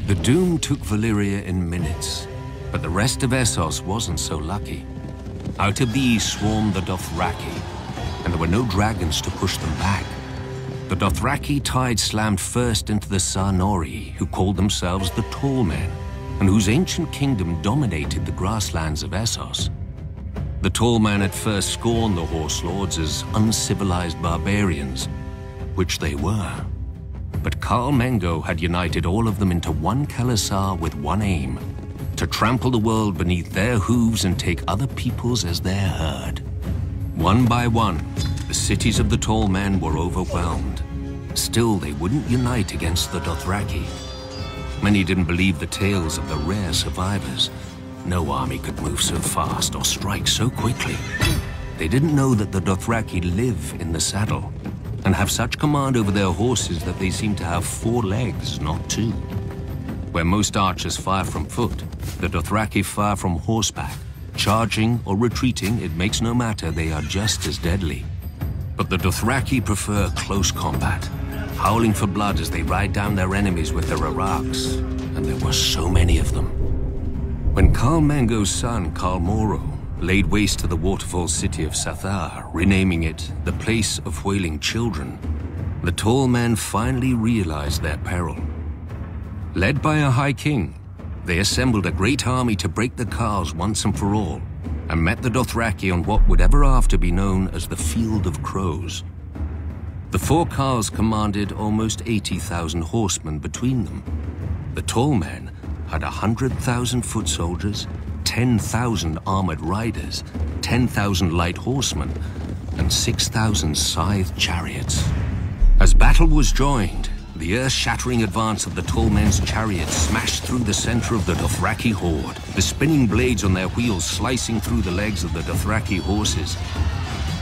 The doom took Valyria in minutes, but the rest of Essos wasn't so lucky. Out of the east swarmed the Dothraki, and there were no dragons to push them back. The Dothraki tide slammed first into the Sarnori, who called themselves the Tall Men, and whose ancient kingdom dominated the grasslands of Essos. The Tall Men at first scorned the Horse Lords as uncivilized barbarians, which they were. But Khal Mengo had united all of them into one Khalasar with one aim: to trample the world beneath their hooves and take other peoples as their herd. One by one, the cities of the Tall Men were overwhelmed. Still, they wouldn't unite against the Dothraki. Many didn't believe the tales of the rare survivors. No army could move so fast or strike so quickly. They didn't know that the Dothraki live in the saddle and have such command over their horses that they seem to have 4 legs, not 2. Where most archers fire from foot, the Dothraki fire from horseback. Charging or retreating, it makes no matter, they are just as deadly. But the Dothraki prefer close combat, howling for blood as they ride down their enemies with their araks, and there were so many of them. When Khal Mengo's son, Khal Moro, laid waste to the waterfall city of Sathar, renaming it the Place of Wailing Children, the Tall Men finally realized their peril. Led by a High King, they assembled a great army to break the Khals once and for all, and met the Dothraki on what would ever after be known as the Field of Crows. The 4 Khals commanded almost 80,000 horsemen between them. The Tall Men had 100,000 foot soldiers, 10,000 armored riders, 10,000 light horsemen, and 6,000 scythed chariots. As battle was joined, the earth-shattering advance of the Tall Men's chariots smashed through the center of the Dothraki horde, the spinning blades on their wheels slicing through the legs of the Dothraki horses.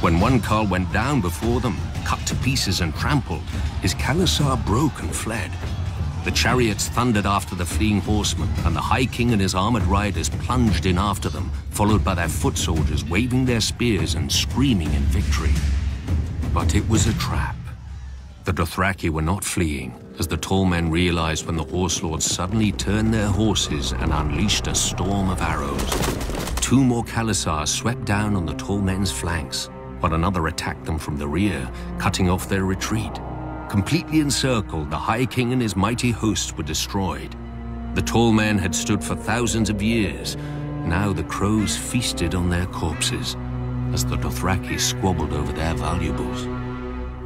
When one Khal went down before them, cut to pieces and trampled, his Khalasar broke and fled. The chariots thundered after the fleeing horsemen, and the High King and his armored riders plunged in after them, followed by their foot soldiers waving their spears and screaming in victory. But it was a trap. The Dothraki were not fleeing, as the Tall Men realized when the Horse Lords suddenly turned their horses and unleashed a storm of arrows. 2 more Khalasars swept down on the Tall Men's flanks, while another attacked them from the rear, cutting off their retreat. Completely encircled, the High King and his mighty hosts were destroyed. The Tall Men had stood for thousands of years. Now the crows feasted on their corpses, as the Dothraki squabbled over their valuables.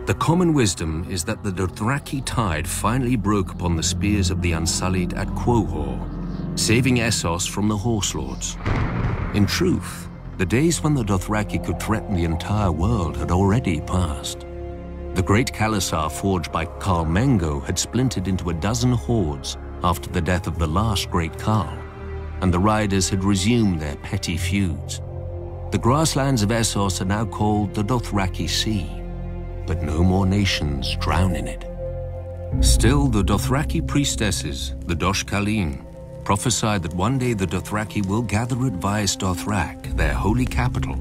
The common wisdom is that the Dothraki tide finally broke upon the spears of the Unsullied at Quohor, saving Essos from the Horse Lords. In truth, the days when the Dothraki could threaten the entire world had already passed. The great Khalasar forged by Khal Mengo had splintered into a dozen hordes after the death of the last great Khal, and the riders had resumed their petty feuds. The grasslands of Essos are now called the Dothraki Sea, but no more nations drown in it. Still, the Dothraki priestesses, the Dosh Khaleen, prophesied that one day the Dothraki will gather at Vaes Dothrak, their holy capital,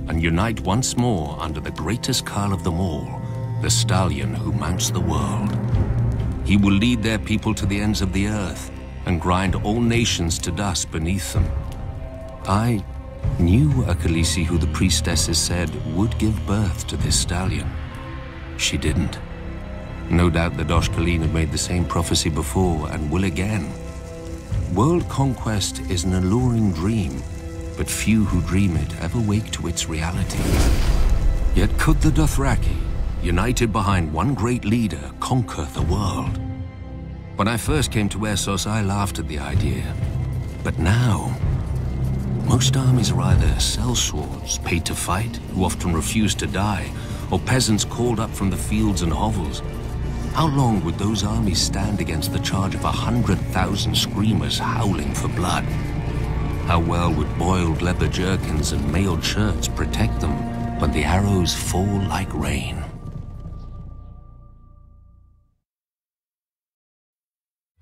and unite once more under the greatest Khal of them all, the stallion who mounts the world. He will lead their people to the ends of the earth and grind all nations to dust beneath them. I knew a Khaleesi who the priestesses said would give birth to this stallion. She didn't. No doubt the Dosh Khaleen have made the same prophecy before and will again. World conquest is an alluring dream, but few who dream it ever wake to its reality. Yet could the Dothraki, united behind one great leader, conquer the world? When I first came to Essos, I laughed at the idea. But now, most armies are either sellswords, paid to fight, who often refuse to die, or peasants called up from the fields and hovels. How long would those armies stand against the charge of 100,000 screamers howling for blood? How well would boiled leather jerkins and mailed shirts protect them when the arrows fall like rain?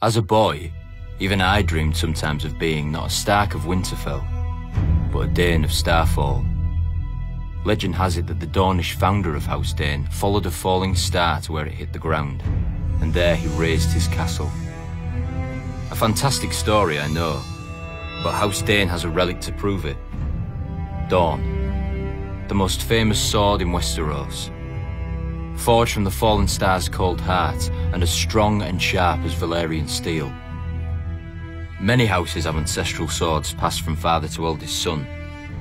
As a boy, even I dreamed sometimes of being not a Stark of Winterfell, but a Dane of Starfall. Legend has it that the Dornish founder of House Dane followed a falling star to where it hit the ground, and there he raised his castle, A fantastic story, I know, but House Dane has a relic to prove it. Dawn, the most famous sword in Westeros. Forged from the fallen star's cold heart and as strong and sharp as Valyrian steel. Many houses have ancestral swords passed from father to eldest son,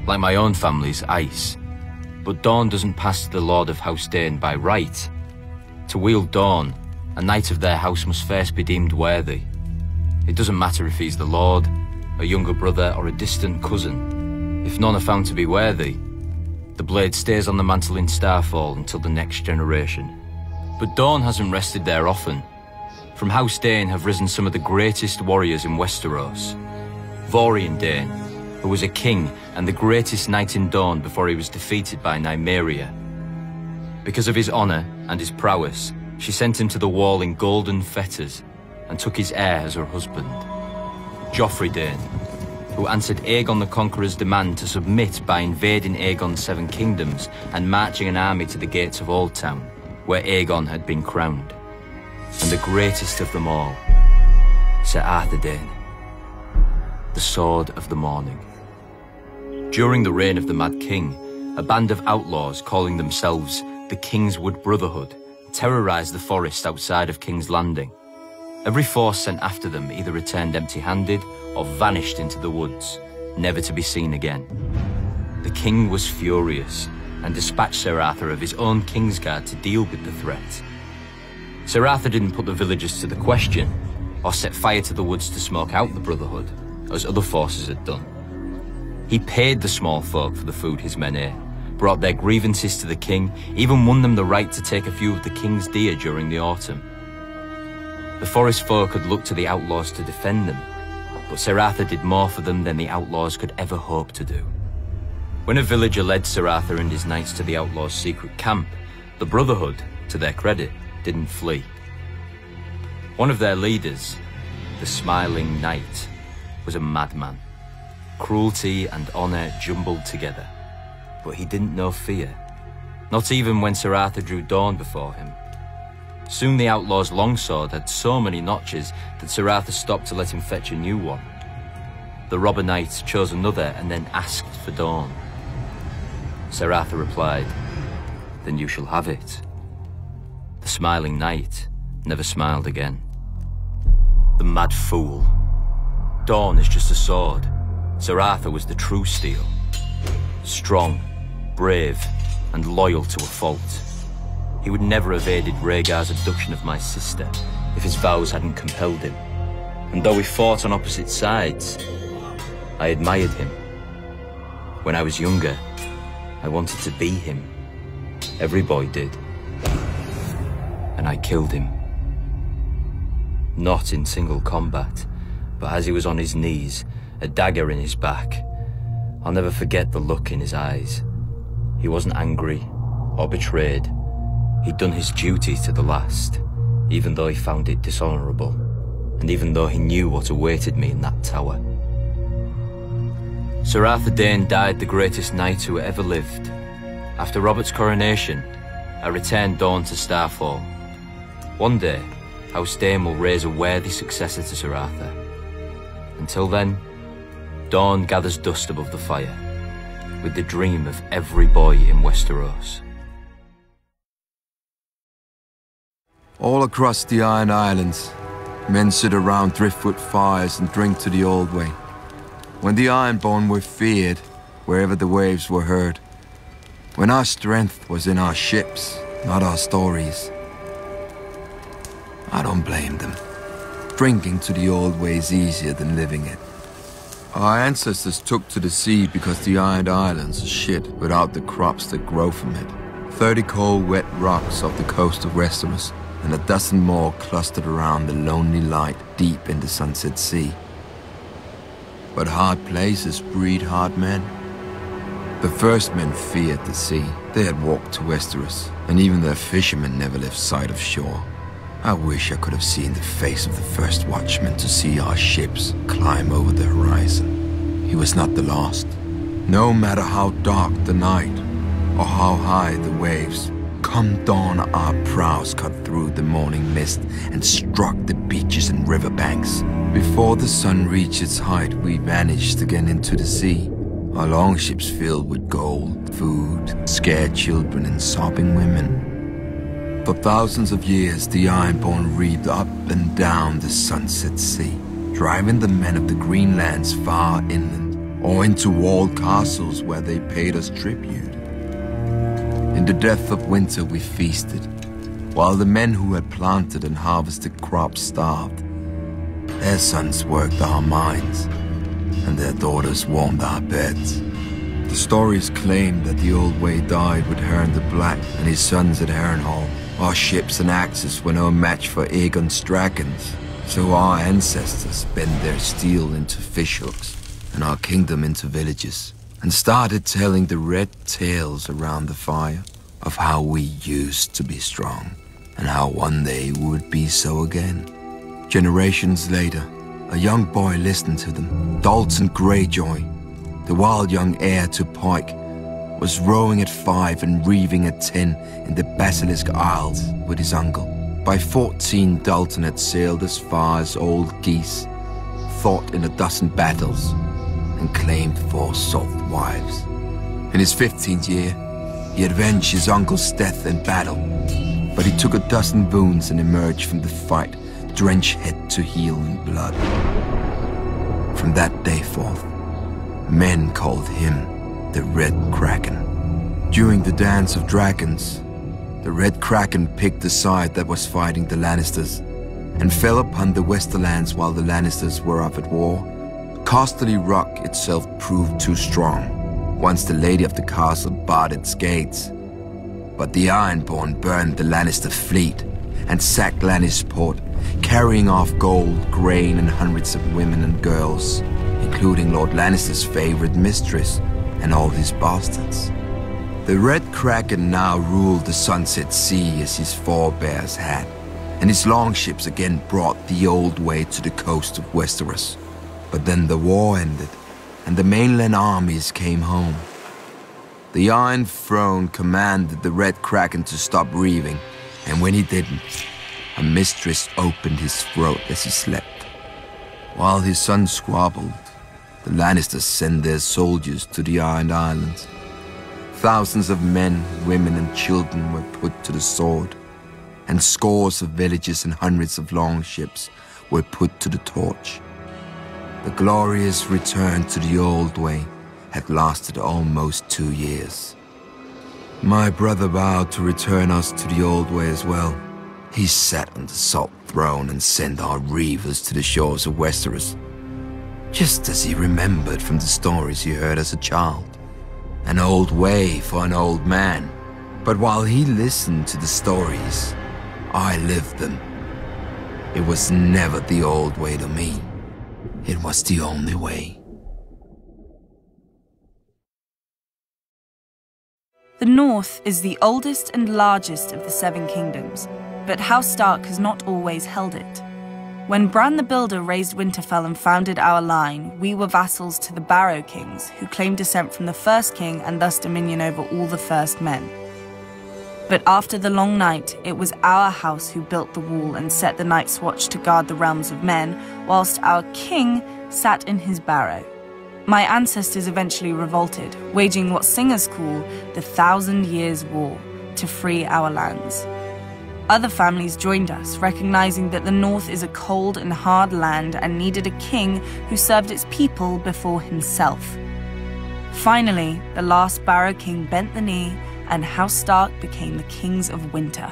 like my own family's Ice. But Dawn doesn't pass to the Lord of House Dane by right. To wield Dawn, a knight of their house must first be deemed worthy. It doesn't matter if he's the Lord, a younger brother or a distant cousin. If none are found to be worthy, the blade stays on the mantle in Starfall until the next generation. But Dawn hasn't rested there often. From House Dane have risen some of the greatest warriors in Westeros. Vorian Dane, who was a king and the greatest knight in Dawn before he was defeated by Nymeria. Because of his honour and his prowess, she sent him to the wall in golden fetters and took his heir as her husband. Joffrey Dane, who answered Aegon the Conqueror's demand to submit by invading Aegon's 7 kingdoms and marching an army to the gates of Oldtown, where Aegon had been crowned. And the greatest of them all, Sir Arthur Dane, the Sword of the Morning. During the reign of the Mad King, a band of outlaws calling themselves the Kingswood Brotherhood terrorised the forest outside of King's Landing. Every force sent after them either returned empty-handed or vanished into the woods, never to be seen again. The king was furious and dispatched Sir Arthur of his own Kingsguard to deal with the threat. Sir Arthur didn't put the villagers to the question or set fire to the woods to smoke out the Brotherhood, as other forces had done. He paid the small folk for the food his men ate, brought their grievances to the king, even won them the right to take a few of the king's deer during the autumn. The forest folk had looked to the outlaws to defend them, but Sir Arthur did more for them than the outlaws could ever hope to do. When a villager led Sir Arthur and his knights to the outlaws' secret camp, the Brotherhood, to their credit, didn't flee. One of their leaders, the Smiling Knight, was a madman. Cruelty and honour jumbled together. But he didn't know fear, not even when Sir Arthur drew Dawn before him. Soon the outlaw's longsword had so many notches that Sir Arthur stopped to let him fetch a new one. The robber knight chose another and then asked for Dawn. Sir Arthur replied, "Then you shall have it." The Smiling Knight never smiled again. The mad fool. Dawn is just a sword. Sir Arthur was the true steel. Strong, brave, and loyal to a fault. He would never have aided Rhaegar's abduction of my sister if his vows hadn't compelled him. And though we fought on opposite sides, I admired him. When I was younger, I wanted to be him. Every boy did. And I killed him. Not in single combat, but as he was on his knees, a dagger in his back. I'll never forget the look in his eyes. He wasn't angry or betrayed. He'd done his duty to the last, even though he found it dishonourable, and even though he knew what awaited me in that tower. Sir Arthur Dane died the greatest knight who ever lived. After Robert's coronation, I returned Dawn to Starfall. One day, House Dane will raise a worthy successor to Sir Arthur. Until then, Dawn gathers dust above the fire, with the dream of every boy in Westeros. All across the Iron Islands, men sit around driftwood fires and drink to the old way. When the Ironborn were feared, wherever the waves were heard. When our strength was in our ships, not our stories. I don't blame them. Drinking to the old way is easier than living it. Our ancestors took to the sea because the Iron Islands are shit without the crops that grow from it. 30 cold, wet rocks off the coast of Westeros, and a dozen more clustered around the lonely light deep in the Sunset Sea. But hard places breed hard men. The first men feared the sea. They had walked to Westeros, and even their fishermen never left sight of shore. I wish I could have seen the face of the first watchman to see our ships climb over the horizon. He was not the last. No matter how dark the night, or how high the waves, come dawn, our prows cut through the morning mist and struck the beaches and riverbanks. Before the sun reached its height, we vanished again into the sea. Our longships filled with gold, food, scared children, and sobbing women. For thousands of years, the Ironborn reaped up and down the sunset sea, driving the men of the Greenlands far inland, or into walled castles where they paid us tribute. In the depth of winter we feasted, while the men who had planted and harvested crops starved. Their sons worked our mines, and their daughters warmed our beds. The stories claim that the Old Way died with Hearn the Black and his sons at Harrenhal. Our ships and axes were no match for Aegon's dragons, so our ancestors bent their steel into fishhooks and our kingdom into villages, and started telling the red tales around the fire of how we used to be strong, and how one day we would be so again. Generations later, a young boy listened to them. Dalton Greyjoy, the wild young heir to Pike, was rowing at 5 and reeving at 10 in the Basilisk Isles with his uncle. By 14, Dalton had sailed as far as Old Geese, fought in 12 battles, and claimed 4 soft wives. In his 15th year, he avenged his uncle's death in battle, but he took 12 wounds and emerged from the fight, drenched head to heel in blood. From that day forth, men called him the Red Kraken. During the Dance of Dragons, the Red Kraken picked the side that was fighting the Lannisters, and fell upon the Westerlands while the Lannisters were up at war. Casterly Rock itself proved too strong, once the Lady of the Castle barred its gates. But the Ironborn burned the Lannister fleet and sacked Lannisport, carrying off gold, grain, and hundreds of women and girls, including Lord Lannister's favorite mistress and all his bastards. The Red Kraken now ruled the Sunset Sea as his forebears had, and his longships again brought the Old Way to the coast of Westeros. But then the war ended, and the mainland armies came home. The Iron Throne commanded the Red Kraken to stop reeving, and when he didn't, a mistress opened his throat as he slept. While his son squabbled, the Lannisters sent their soldiers to the Iron Islands. Thousands of men, women, and children were put to the sword, and scores of villages and hundreds of longships were put to the torch. The glorious return to the Old Way had lasted almost 2 years. My brother vowed to return us to the Old Way as well. He sat on the Salt Throne and sent our reavers to the shores of Westeros, just as he remembered from the stories he heard as a child. An old way for an old man. But while he listened to the stories, I lived them. It was never the old way to me. It was the only way. The North is the oldest and largest of the 7 kingdoms, but House Stark has not always held it. When Bran the Builder raised Winterfell and founded our line, we were vassals to the Barrow Kings, who claimed descent from the first king and thus dominion over all the first men. But after the long night, it was our house who built the wall and set the Night's Watch to guard the realms of men, whilst our king sat in his barrow. My ancestors eventually revolted, waging what singers call the 1,000 Years' War, to free our lands. Other families joined us, recognizing that the North is a cold and hard land and needed a king who served its people before himself. Finally, the last Barrow King bent the knee, and House Stark became the Kings of Winter.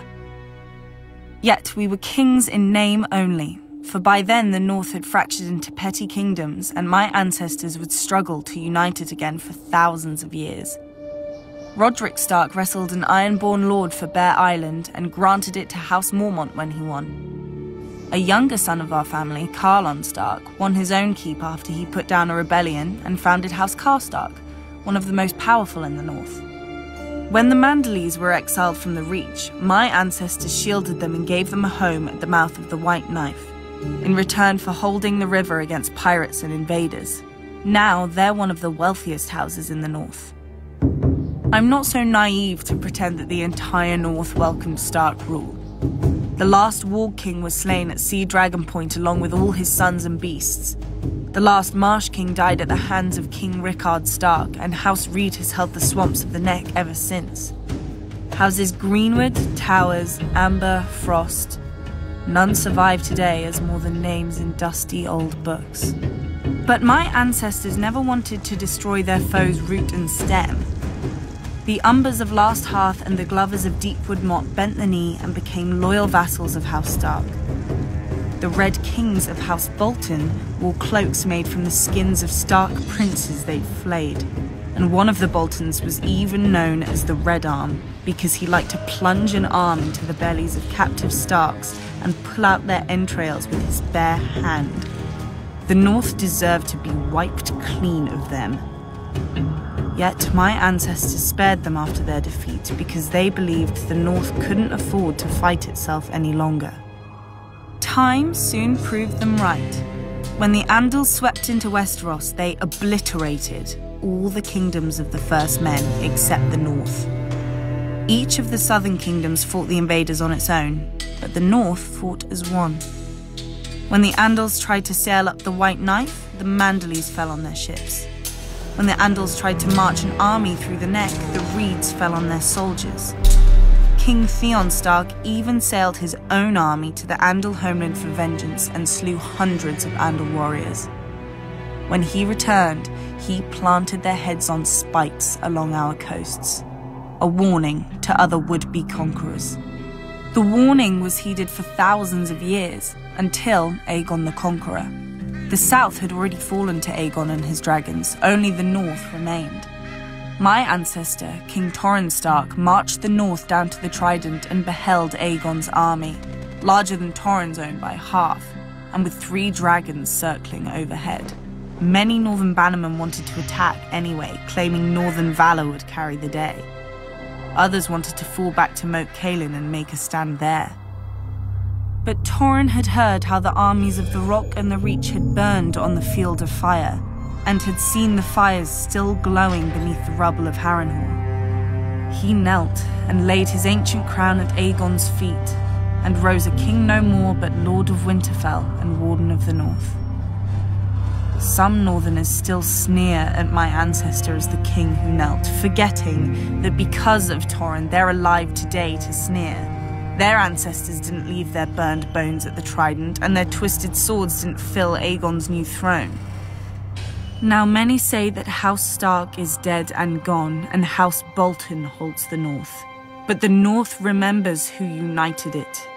Yet we were kings in name only, for by then the North had fractured into petty kingdoms, and my ancestors would struggle to unite it again for thousands of years. Roderick Stark wrestled an Ironborn lord for Bear Island and granted it to House Mormont when he won. A younger son of our family, Carlon Stark, won his own keep after he put down a rebellion and founded House Karstark, one of the most powerful in the North. When the Manderleys were exiled from the Reach, my ancestors shielded them and gave them a home at the mouth of the White Knife, in return for holding the river against pirates and invaders. Now they're one of the wealthiest houses in the North. I'm not so naive to pretend that the entire North welcomed Stark rule. The last Warg King was slain at Sea Dragon Point along with all his sons and beasts. The last Marsh King died at the hands of King Rickard Stark, and House Reed has held the swamps of the Neck ever since. Houses Greenwood, Towers, Amber, Frost. None survive today as more than names in dusty old books. But my ancestors never wanted to destroy their foes' root and stem. The Umbers of Last Hearth and the Glovers of Deepwood Motte bent the knee and became loyal vassals of House Stark. The Red Kings of House Bolton wore cloaks made from the skins of Stark princes they'd flayed, and one of the Boltons was even known as the Red Arm because he liked to plunge an arm into the bellies of captive Starks and pull out their entrails with his bare hand. The North deserved to be wiped clean of them. Yet my ancestors spared them after their defeat because they believed the North couldn't afford to fight itself any longer. Time soon proved them right. When the Andals swept into Westeros, they obliterated all the kingdoms of the First Men except the North. Each of the southern kingdoms fought the invaders on its own, but the North fought as one. When the Andals tried to sail up the White Knife, the Manderleys fell on their ships. When the Andals tried to march an army through the Neck, the Reeds fell on their soldiers. King Theon Stark even sailed his own army to the Andal homeland for vengeance and slew hundreds of Andal warriors. When he returned, he planted their heads on spikes along our coasts, a warning to other would-be conquerors. The warning was heeded for thousands of years, until Aegon the Conqueror. The south had already fallen to Aegon and his dragons, only the north remained. My ancestor, King Torrhen Stark, marched the north down to the Trident and beheld Aegon's army, larger than Torrhen's own by half, and with 3 dragons circling overhead. Many northern bannermen wanted to attack anyway, claiming northern valor would carry the day. Others wanted to fall back to Moat Cailin and make a stand there. But Torrhen had heard how the armies of the Rock and the Reach had burned on the Field of Fire, and had seen the fires still glowing beneath the rubble of Harrenhal. He knelt and laid his ancient crown at Aegon's feet, and rose a king no more but Lord of Winterfell and Warden of the North. Some northerners still sneer at my ancestor as the king who knelt, forgetting that because of Torrhen they're alive today to sneer. Their ancestors didn't leave their burned bones at the Trident, and their twisted swords didn't fill Aegon's new throne. Now many say that House Stark is dead and gone, and House Bolton holds the North. But the North remembers who united it.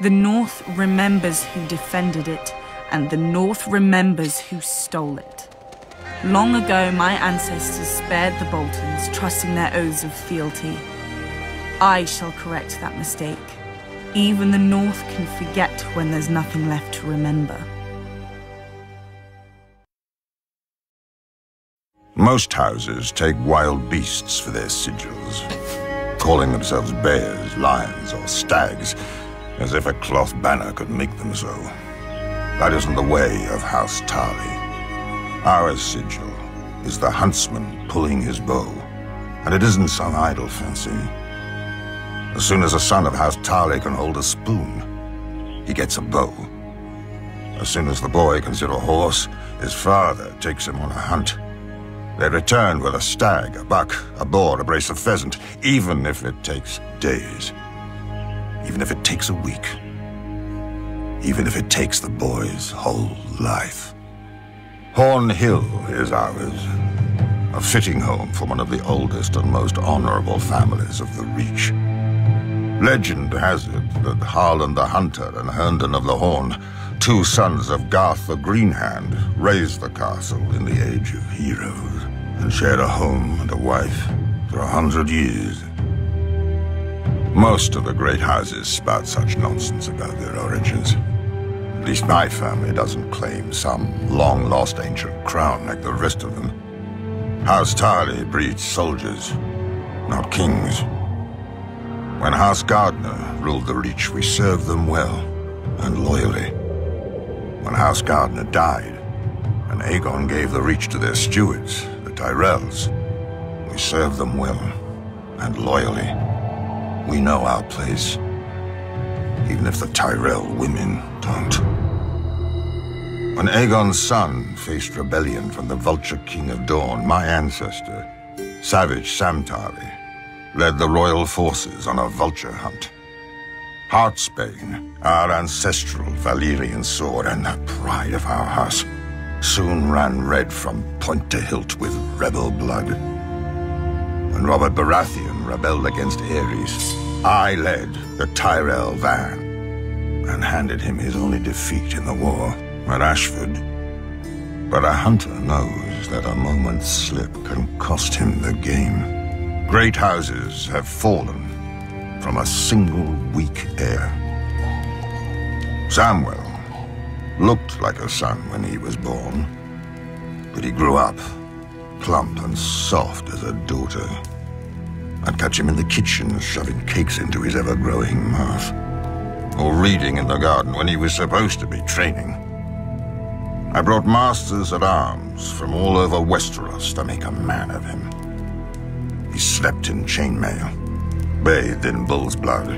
The North remembers who defended it, and the North remembers who stole it. Long ago, my ancestors spared the Boltons, trusting their oaths of fealty. I shall correct that mistake. Even the North can forget when there's nothing left to remember. Most houses take wild beasts for their sigils, calling themselves bears, lions, or stags, as if a cloth banner could make them so. That isn't the way of House Tarly. Our sigil is the huntsman pulling his bow, and it isn't some idle fancy. As soon as a son of House Tarly can hold a spoon, he gets a bow. As soon as the boy can sit a horse, his father takes him on a hunt. They return with a stag, a buck, a boar, a brace of pheasant, even if it takes days. Even if it takes a week. Even if it takes the boy's whole life. Horn Hill is ours. A fitting home for one of the oldest and most honorable families of the Reach. Legend has it that Harlan the Hunter and Herndon of the Horn, 2 sons of Garth the Greenhand, raised the castle in the Age of Heroes, and shared a home and a wife for 100 years. Most of the great houses spout such nonsense about their origins. At least my family doesn't claim some long-lost ancient crown like the rest of them. House Tarly breeds soldiers, not kings. When House Gardner ruled the Reach, we served them well and loyally. When House Gardner died, and Aegon gave the Reach to their stewards, the Tyrells, We serve them well, and loyally. We know our place, even if the Tyrell women don't. When Aegon's son faced rebellion from the Vulture King of Dawn, my ancestor, Savage Sam Tarly, led the royal forces on a vulture hunt. Heartsbane, our ancestral Valyrian sword and the pride of our house, soon ran red from point to hilt with rebel blood. When Robert Baratheon rebelled against Aerys, I led the Tyrell van and handed him his only defeat in the war at Ashford. But a hunter knows that a moment's slip can cost him the game. Great houses have fallen from a single weak heir. Samwell looked like a son when he was born, but he grew up plump and soft as a daughter. I'd catch him in the kitchen shoving cakes into his ever-growing mouth, or reading in the garden when he was supposed to be training. I brought masters at arms from all over Westeros to make a man of him. He slept in chainmail, bathed in bull's blood,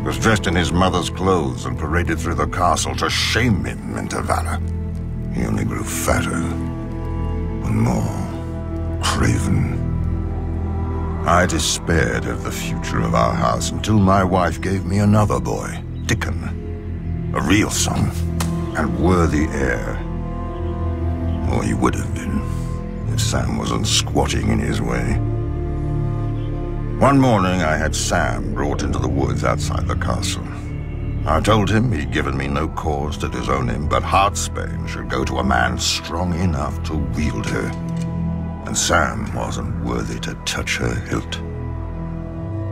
was dressed in his mother's clothes and paraded through the castle to shame him into valor. He only grew fatter and more craven. I despaired of the future of our house until my wife gave me another boy, Dickon, a real son and worthy heir. Or he would have been, if Sam wasn't squatting in his way. One morning I had Sam brought into the woods outside the castle. I told him he'd given me no cause to disown him, but Heartsbane should go to a man strong enough to wield her. And Sam wasn't worthy to touch her hilt.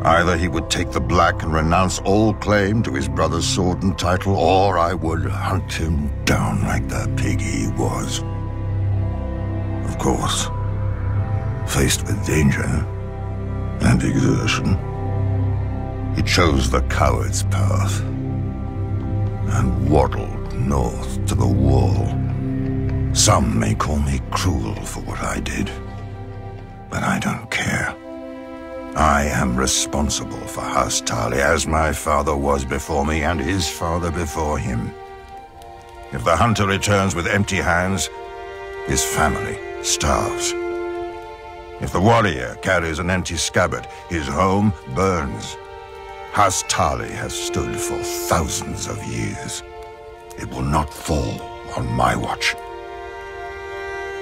Either he would take the black and renounce all claim to his brother's sword and title, or I would hunt him down like the pig he was. Of course, faced with danger and exertion, he chose the coward's path and waddled north to the wall. Some may call me cruel for what I did, but I don't care. I am responsible for House Tarly, as my father was before me and his father before him. If the hunter returns with empty hands, his family starves. If the warrior carries an empty scabbard, his home burns. House Tarly has stood for thousands of years. It will not fall on my watch,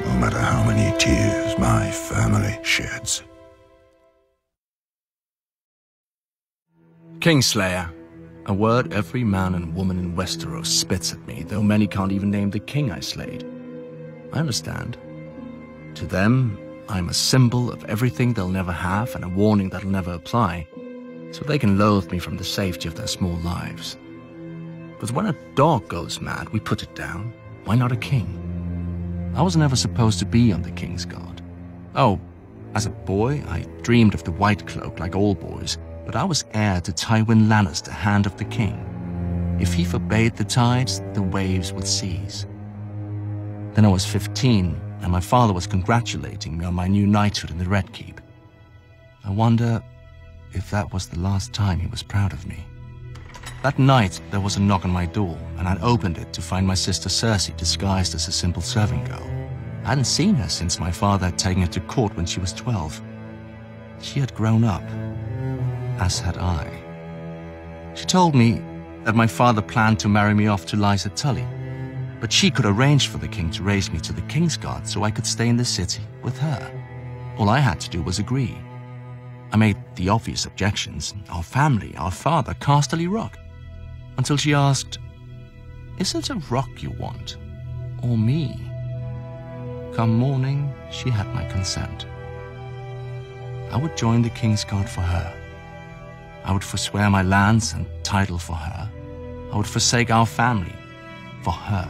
no matter how many tears my family sheds. Kingslayer. A word every man and woman in Westeros spits at me, though many can't even name the king I slayed. I understand. To them, I'm a symbol of everything they'll never have and a warning that'll never apply, so they can loathe me from the safety of their small lives. But when a dog goes mad, we put it down. Why not a king? I was never supposed to be on the King's Guard. Oh, as a boy, I dreamed of the White Cloak like all boys, but I was heir to Tywin Lannister, Hand of the King. If he forbade the tides, the waves would cease. Then I was 15, and my father was congratulating me on my new knighthood in the Red Keep. I wonder if that was the last time he was proud of me. That night, there was a knock on my door, and I opened it to find my sister Cersei disguised as a simple serving girl. I hadn't seen her since my father had taken her to court when she was 12. She had grown up, as had I. She told me that my father planned to marry me off to Lysa Tully, but she could arrange for the king to raise me to the King's Guard so I could stay in the city with her. All I had to do was agree. I made the obvious objections, our family, our father, Casterly Rock, until she asked, "Is it a rock you want, or me?" Come morning, she had my consent. I would join the King's Guard for her. I would forswear my lands and title for her. I would forsake our family for her.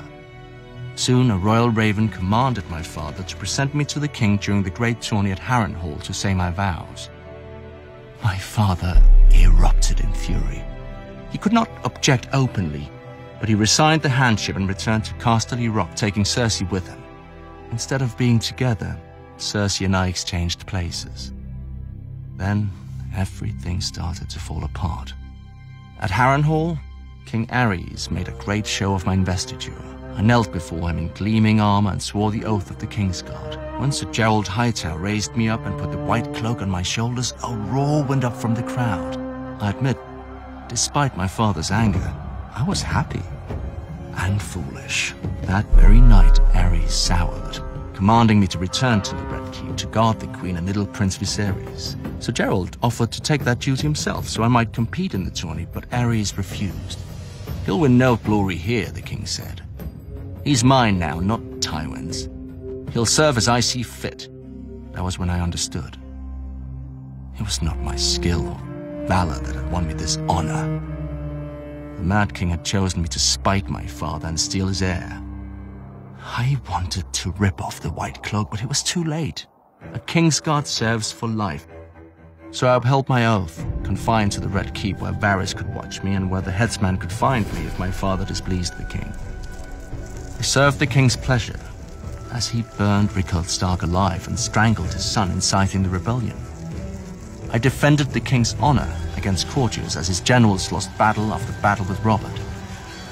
Soon a royal raven commanded my father to present me to the king during the great tourney at Harrenhal to say my vows. My father erupted in fury. He could not object openly, but he resigned the handship and returned to Casterly Rock, taking Cersei with him. Instead of being together, Cersei and I exchanged places. Then, everything started to fall apart. At Harrenhal, King Aerys made a great show of my investiture. I knelt before him in gleaming armor and swore the oath of the Kingsguard. When Sir Gerald Hightower raised me up and put the white cloak on my shoulders, a roar went up from the crowd. I admit, despite my father's anger, I was happy and foolish. That very night, Aerys soured, commanding me to return to the Red Keep to guard the Queen and little Prince Viserys. Sir Gerald offered to take that duty himself so I might compete in the tourney, but Aerys refused. He'll win no glory here, the king said. He's mine now, not Tywin's. He'll serve as I see fit. That was when I understood. It was not my skill or valor that had won me this honor. The Mad King had chosen me to spite my father and steal his heir. I wanted to rip off the white cloak, but it was too late. A Kingsguard serves for life. So I upheld my oath, confined to the Red Keep where Varys could watch me and where the headsman could find me if my father displeased the king. I served the king's pleasure, as he burned Rickard Stark alive and strangled his son, inciting the rebellion. I defended the king's honor against courtiers as his generals lost battle after battle with Robert.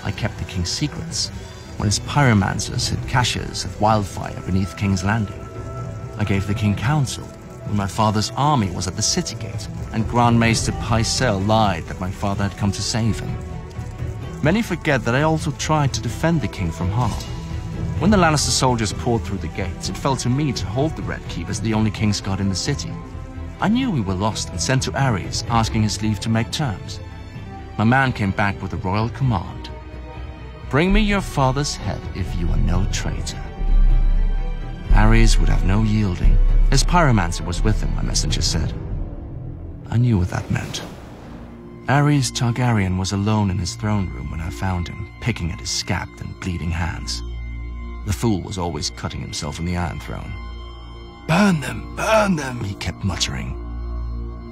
I kept the king's secrets when his pyromancers hid caches of wildfire beneath King's Landing. I gave the king counsel when my father's army was at the city gate and Grand Maester Pycelle lied that my father had come to save him. Many forget that I also tried to defend the king from harm. When the Lannister soldiers poured through the gates, it fell to me to hold the Red Keep as the only Kingsguard in the city. I knew we were lost and sent to Aerys, asking his leave to make terms. My man came back with a royal command. Bring me your father's head if you are no traitor. Aerys would have no yielding. His pyromancer was with him, my messenger said. I knew what that meant. Aerys Targaryen was alone in his throne room when I found him, picking at his scabbed and bleeding hands. The fool was always cutting himself on the Iron Throne. Burn them, he kept muttering.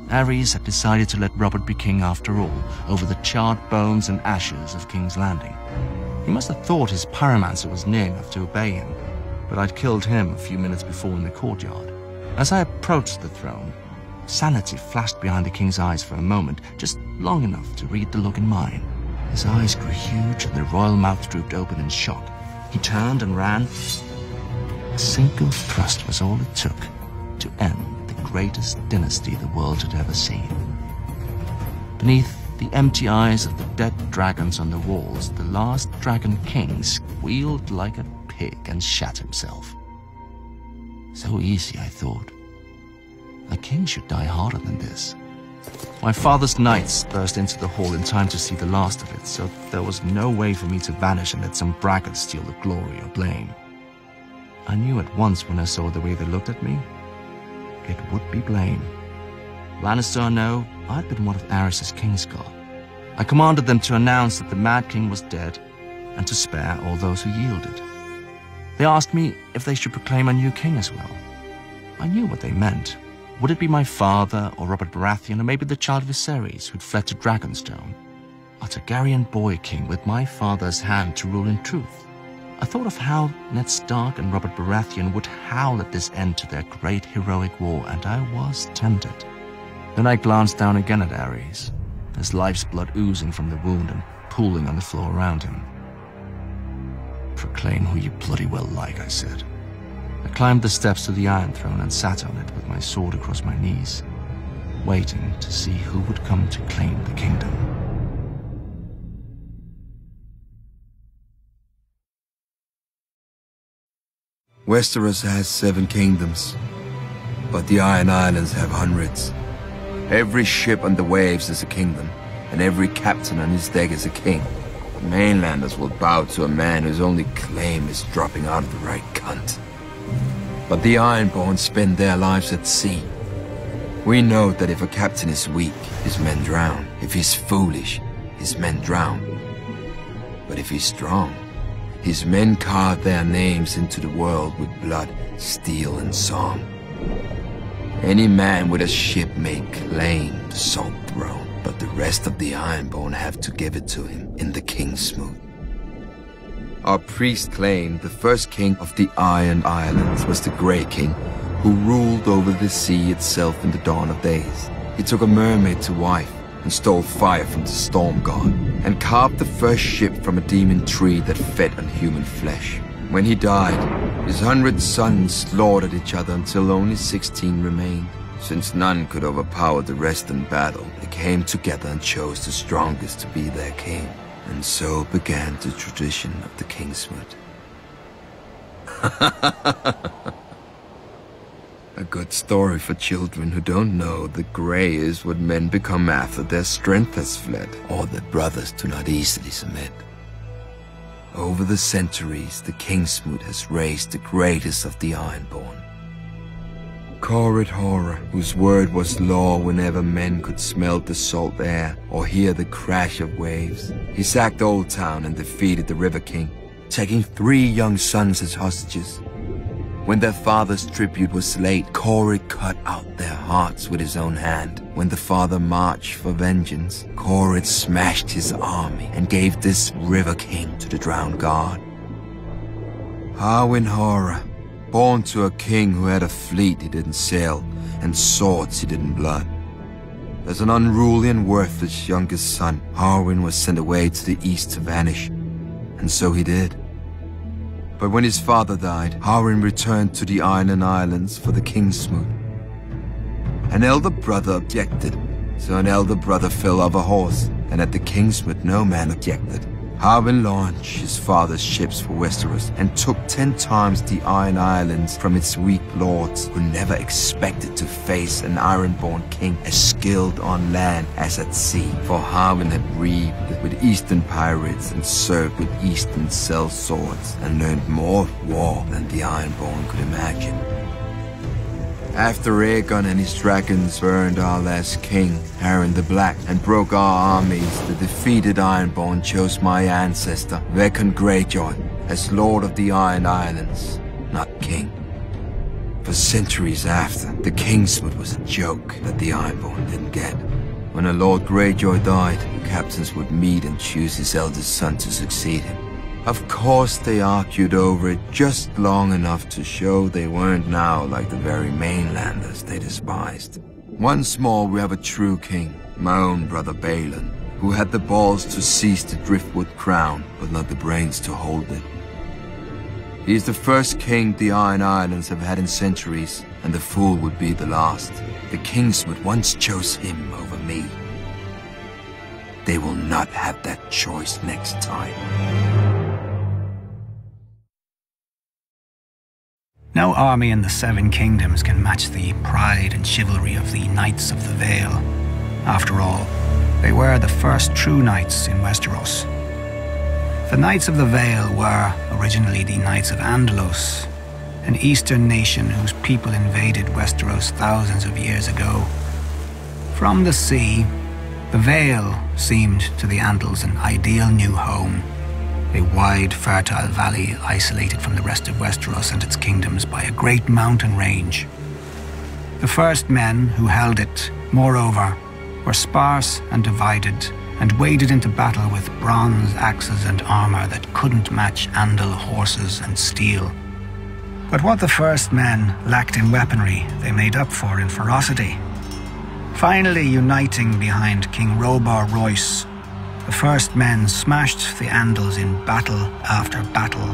Aerys had decided to let Robert be king after all, over the charred bones and ashes of King's Landing. He must have thought his pyromancer was near enough to obey him, but I'd killed him a few minutes before in the courtyard. As I approached the throne, sanity flashed behind the king's eyes for a moment, just long enough to read the look in mine. His eyes grew huge and the royal mouth drooped open in shock. He turned and ran. A single thrust was all it took to end the greatest dynasty the world had ever seen. Beneath the empty eyes of the dead dragons on the walls, the last Dragon King squealed like a pig and shat himself. So easy, I thought. A king should die harder than this. My father's knights burst into the hall in time to see the last of it, so there was no way for me to vanish and let some braggart steal the glory or blame. I knew at once when I saw the way they looked at me, it would be blame. Lannister or no, I'd been one of Aerys' Kingsguard. I commanded them to announce that the Mad King was dead and to spare all those who yielded. They asked me if they should proclaim a new king as well. I knew what they meant. Would it be my father or Robert Baratheon or maybe the child Viserys who'd fled to Dragonstone? A Targaryen boy king with my father's hand to rule in truth. I thought of how Ned Stark and Robert Baratheon would howl at this end to their great heroic war, and I was tempted. Then I glanced down again at Aerys, his life's blood oozing from the wound and pooling on the floor around him. Proclaim who you bloody well like, I said. I climbed the steps to the Iron Throne and sat on it with my sword across my knees, waiting to see who would come to claim the kingdom. Westeros has 7 kingdoms, but the Iron Islands have hundreds. Every ship on the waves is a kingdom, and every captain on his deck is a king. Mainlanders will bow to a man whose only claim is dropping out of the right cunt. But the Ironborn spend their lives at sea. We know that if a captain is weak, his men drown. If he's foolish, his men drown. But if he's strong, his men carve their names into the world with blood, steel, and song. Any man with a ship may claim the Salt Throne, but the rest of the Ironborn have to give it to him in the Kingsmoot. Our priest claimed the first king of the Iron Islands was the Grey King, who ruled over the sea itself in the dawn of days. He took a mermaid to wife, and stole fire from the storm god, and carved the first ship from a demon tree that fed on human flesh. When he died, his 100 sons slaughtered each other until only 16 remained. Since none could overpower the rest in battle, they came together and chose the strongest to be their king. And so began the tradition of the Kingsmoot. A good story for children who don't know that grey is what men become after their strength has fled, or that brothers do not easily submit. Over the centuries, the Kingsmoot has raised the greatest of the Ironborn. Corrid Horror, whose word was law whenever men could smell the salt air or hear the crash of waves. He sacked Old Town and defeated the River King, taking 3 young sons as hostages. When their father's tribute was laid, Corrid cut out their hearts with his own hand. When the father marched for vengeance, Corrid smashed his army and gave this River King to the drowned god. Harwin Horror, born to a king who had a fleet he didn't sail and swords he didn't blood. As an unruly and worthless youngest son, Harwin was sent away to the east to vanish, and so he did. But when his father died, Harwin returned to the Iron Islands for the Kingsmoot. An elder brother objected, so an elder brother fell off a horse, and at the Kingsmoot no man objected. Harwin launched his father's ships for Westeros and took 10 times the Iron Islands from its weak lords, who never expected to face an Ironborn king as skilled on land as at sea. For Harwin had reaved with Eastern pirates and served with Eastern sellswords and learned more of war than the Ironborn could imagine. After Aegon and his dragons burned our last king, Harren the Black, and broke our armies, the defeated Ironborn chose my ancestor, Vakon Greyjoy, as Lord of the Iron Islands, not king. For centuries after, the Kingsmoot was a joke that the Ironborn didn't get. When a Lord Greyjoy died, the captains would meet and choose his eldest son to succeed him. Of course, they argued over it just long enough to show they weren't now like the very mainlanders they despised. Once more, we have a true king, my own brother Balon, who had the balls to seize the Driftwood crown, but not the brains to hold it. He is the first king the Iron Islands have had in centuries, and the fool would be the last. The Kingsmoot once chose him over me. They will not have that choice next time. No army in the Seven Kingdoms can match the pride and chivalry of the Knights of the Vale. After all, they were the first true knights in Westeros. The Knights of the Vale were originally the Knights of Andalos, an eastern nation whose people invaded Westeros thousands of years ago. From the sea, the Vale seemed to the Andals an ideal new home. A wide, fertile valley isolated from the rest of Westeros and its kingdoms by a great mountain range. The first men who held it, moreover, were sparse and divided, and waded into battle with bronze axes and armor that couldn't match Andal horses and steel. But what the first men lacked in weaponry, they made up for in ferocity. Finally uniting behind King Robor Royce, the first men smashed the Andals in battle after battle,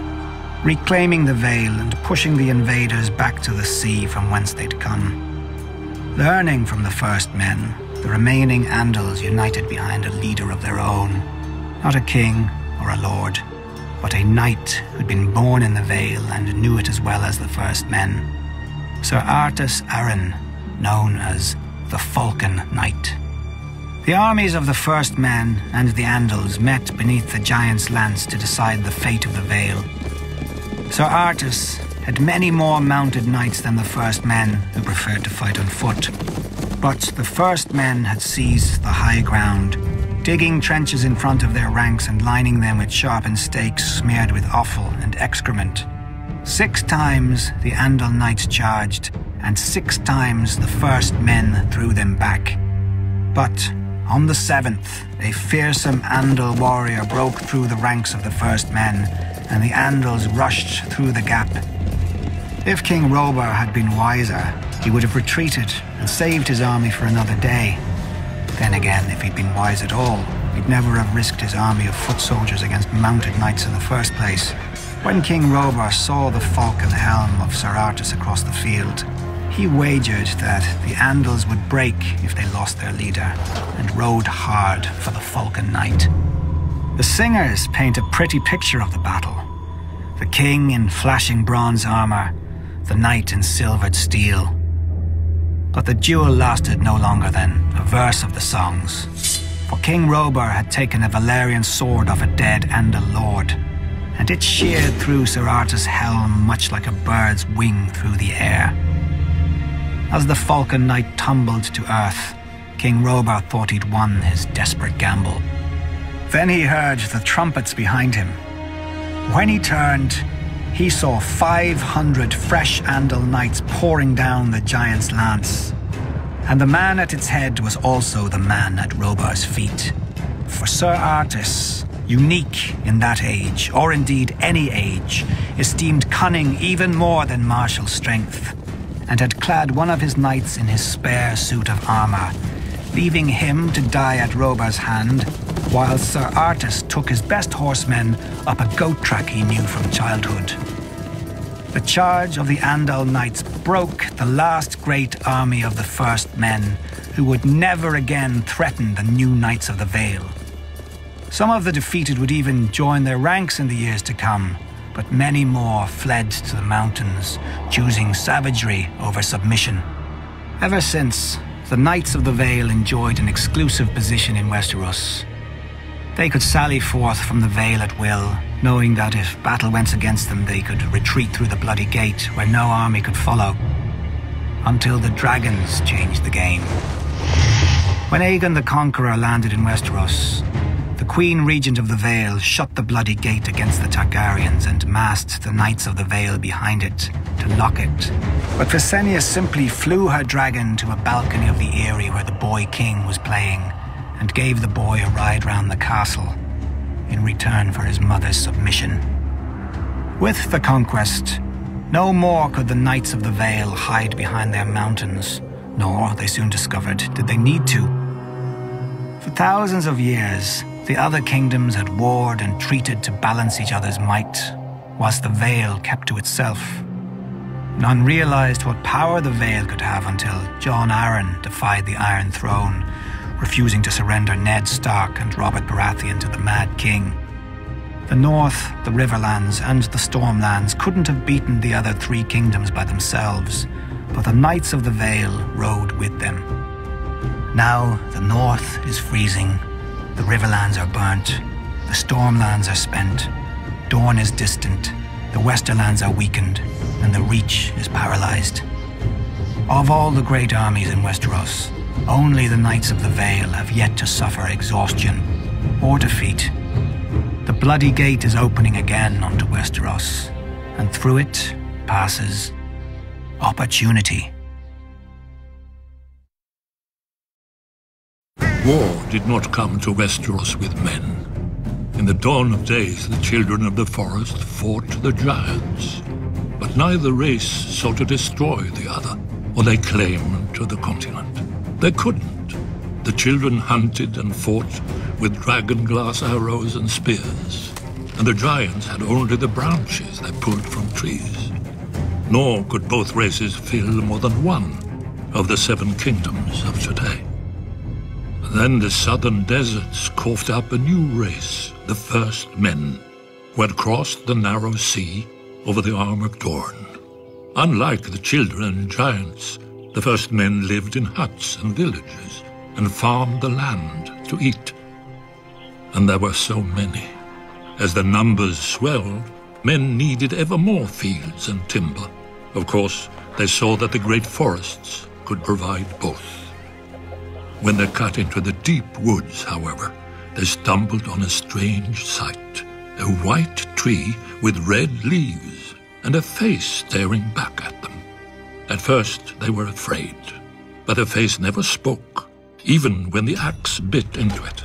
reclaiming the Vale and pushing the invaders back to the sea from whence they'd come. Learning from the first men, the remaining Andals united behind a leader of their own, not a king or a lord, but a knight who'd been born in the Vale and knew it as well as the first men. Sir Arthas Arryn, known as the Falcon Knight. The armies of the first men and the Andals met beneath the Giant's Lance to decide the fate of the Vale. Sir Arthas had many more mounted knights than the first men, who preferred to fight on foot. But the first men had seized the high ground, digging trenches in front of their ranks and lining them with sharpened stakes smeared with offal and excrement. 6 times the Andal knights charged, and 6 times the first men threw them back. But on the 7th, a fearsome Andal warrior broke through the ranks of the first men, and the Andals rushed through the gap. If King Robar had been wiser, he would have retreated and saved his army for another day. Then again, if he'd been wise at all, he'd never have risked his army of foot soldiers against mounted knights in the first place. When King Robar saw the falcon helm of Sir Artus across the field, he wagered that the Andals would break if they lost their leader, and rode hard for the Falcon Knight. The singers paint a pretty picture of the battle. The king in flashing bronze armor, the knight in silvered steel. But the duel lasted no longer than a verse of the songs, for King Robar had taken a Valyrian sword off a dead Andal lord, and it sheared through Sir Artus' helm much like a bird's wing through the air. As the Falcon Knight tumbled to earth, King Robar thought he'd won his desperate gamble. Then he heard the trumpets behind him. When he turned, he saw 500 fresh Andal knights pouring down the giant's lance. And the man at its head was also the man at Robar's feet. For Sir Artus, unique in that age, or indeed any age, esteemed cunning even more than martial strength, and had clad one of his knights in his spare suit of armor, leaving him to die at Robar's hand, while Sir Artus took his best horsemen up a goat track he knew from childhood. The charge of the Andal Knights broke the last great army of the First Men, who would never again threaten the new Knights of the Vale. Some of the defeated would even join their ranks in the years to come, but many more fled to the mountains, choosing savagery over submission. Ever since, the Knights of the Vale enjoyed an exclusive position in Westeros. They could sally forth from the Vale at will, knowing that if battle went against them, they could retreat through the Bloody Gate where no army could follow. Until the dragons changed the game. When Aegon the Conqueror landed in Westeros, the Queen Regent of the Vale shut the Bloody Gate against the Targaryens and massed the Knights of the Vale behind it to lock it. But Visenya simply flew her dragon to a balcony of the Eyrie where the boy king was playing, and gave the boy a ride round the castle in return for his mother's submission. With the conquest, no more could the Knights of the Vale hide behind their mountains, nor, they soon discovered, did they need to. For thousands of years, the other kingdoms had warred and treated to balance each other's might, whilst the Vale kept to itself. None realized what power the Vale could have until Jon Arryn defied the Iron Throne, refusing to surrender Ned Stark and Robert Baratheon to the Mad King. The North, the Riverlands, and the Stormlands couldn't have beaten the other three kingdoms by themselves, but the Knights of the Vale rode with them. Now the North is freezing, the Riverlands are burnt, the Stormlands are spent, Dorne is distant, the Westerlands are weakened, and the Reach is paralyzed. Of all the great armies in Westeros, only the Knights of the Vale have yet to suffer exhaustion or defeat. The Bloody Gate is opening again onto Westeros, and through it passes opportunity. War did not come to Westeros with men. In the dawn of days, the children of the forest fought the giants. But neither race sought to destroy the other, or lay claim to the continent. They couldn't. The children hunted and fought with dragon-glass arrows and spears, and the giants had only the branches they pulled from trees. Nor could both races fill more than one of the 7 kingdoms of today. Then the southern deserts coughed up a new race, the First Men, who had crossed the narrow sea over the Armagh Dorn. Unlike the children and giants, the First Men lived in huts and villages and farmed the land to eat. And there were so many. As the numbers swelled, men needed ever more fields and timber. Of course, they saw that the great forests could provide both. When they cut into the deep woods, however, they stumbled on a strange sight. A white tree with red leaves and a face staring back at them. At first, they were afraid, but the face never spoke, even when the axe bit into it.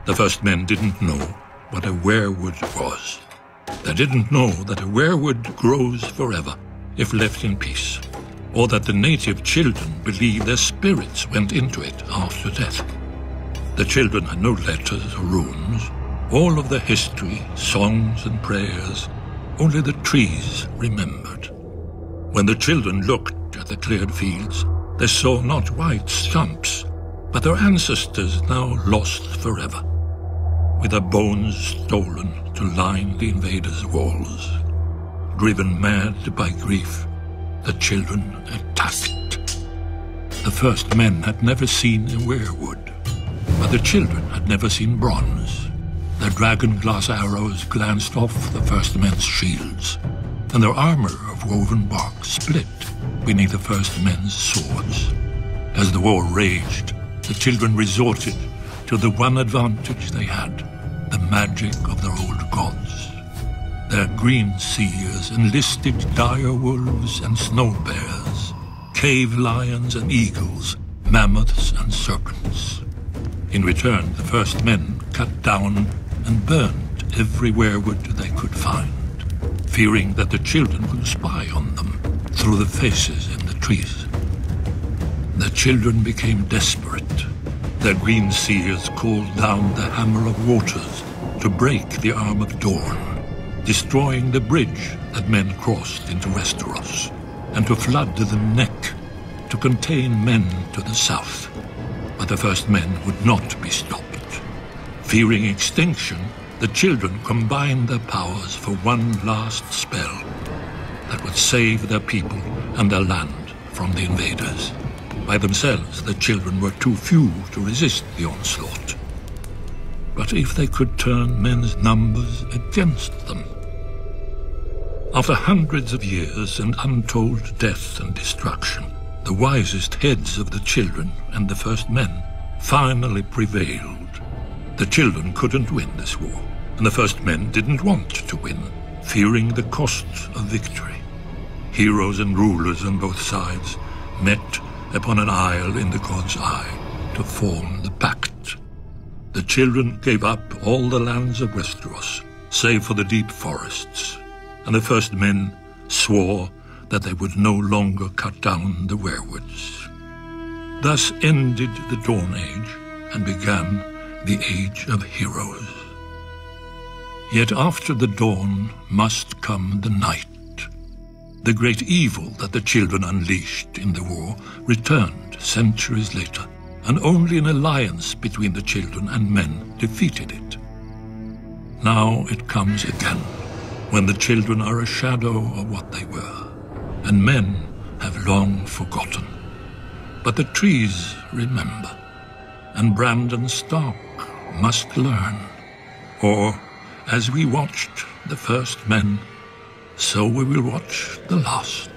The First Men didn't know what a weirwood was. They didn't know that a weirwood grows forever if left in peace, or that the native children believed their spirits went into it after death. The children had no letters or runes, all of the history, songs and prayers, only the trees remembered. When the children looked at the cleared fields, they saw not white stumps, but their ancestors now lost forever, with their bones stolen to line the invaders' walls. Driven mad by grief, the children attacked. The first men had never seen a weirwood, but the children had never seen bronze. Their dragon-glass arrows glanced off the first men's shields, and their armor of woven bark split beneath the first men's swords. As the war raged, the children resorted to the one advantage they had, the magic of their old gods. Their green seers enlisted dire wolves and snow bears, cave lions and eagles, mammoths and serpents. In return, the first men cut down and burned every weirwood they could find, fearing that the children would spy on them through the faces in the trees. The children became desperate. Their green seers called down the Hammer of Waters to break the Arm of Dorn, destroying the bridge that men crossed into Westeros, and to flood the Neck to contain men to the south. But the first men would not be stopped. Fearing extinction, the children combined their powers for one last spell that would save their people and their land from the invaders. By themselves, the children were too few to resist the onslaught. But if they could turn men's numbers against them? After hundreds of years and untold death and destruction, the wisest heads of the children and the first men finally prevailed. The children couldn't win this war, and the first men didn't want to win, fearing the costs of victory. Heroes and rulers on both sides met upon an isle in the God's Eye to form the pact. The children gave up all the lands of Westeros, save for the deep forests, and the first men swore that they would no longer cut down the weirwoods. Thus ended the Dawn Age and began the Age of Heroes. Yet after the dawn must come the night. The great evil that the children unleashed in the war returned centuries later, and only an alliance between the children and men defeated it. Now it comes again, when the children are a shadow of what they were, and men have long forgotten. But the trees remember, and Brandon Stark must learn. Or, as we watched the first men, so we will watch the last.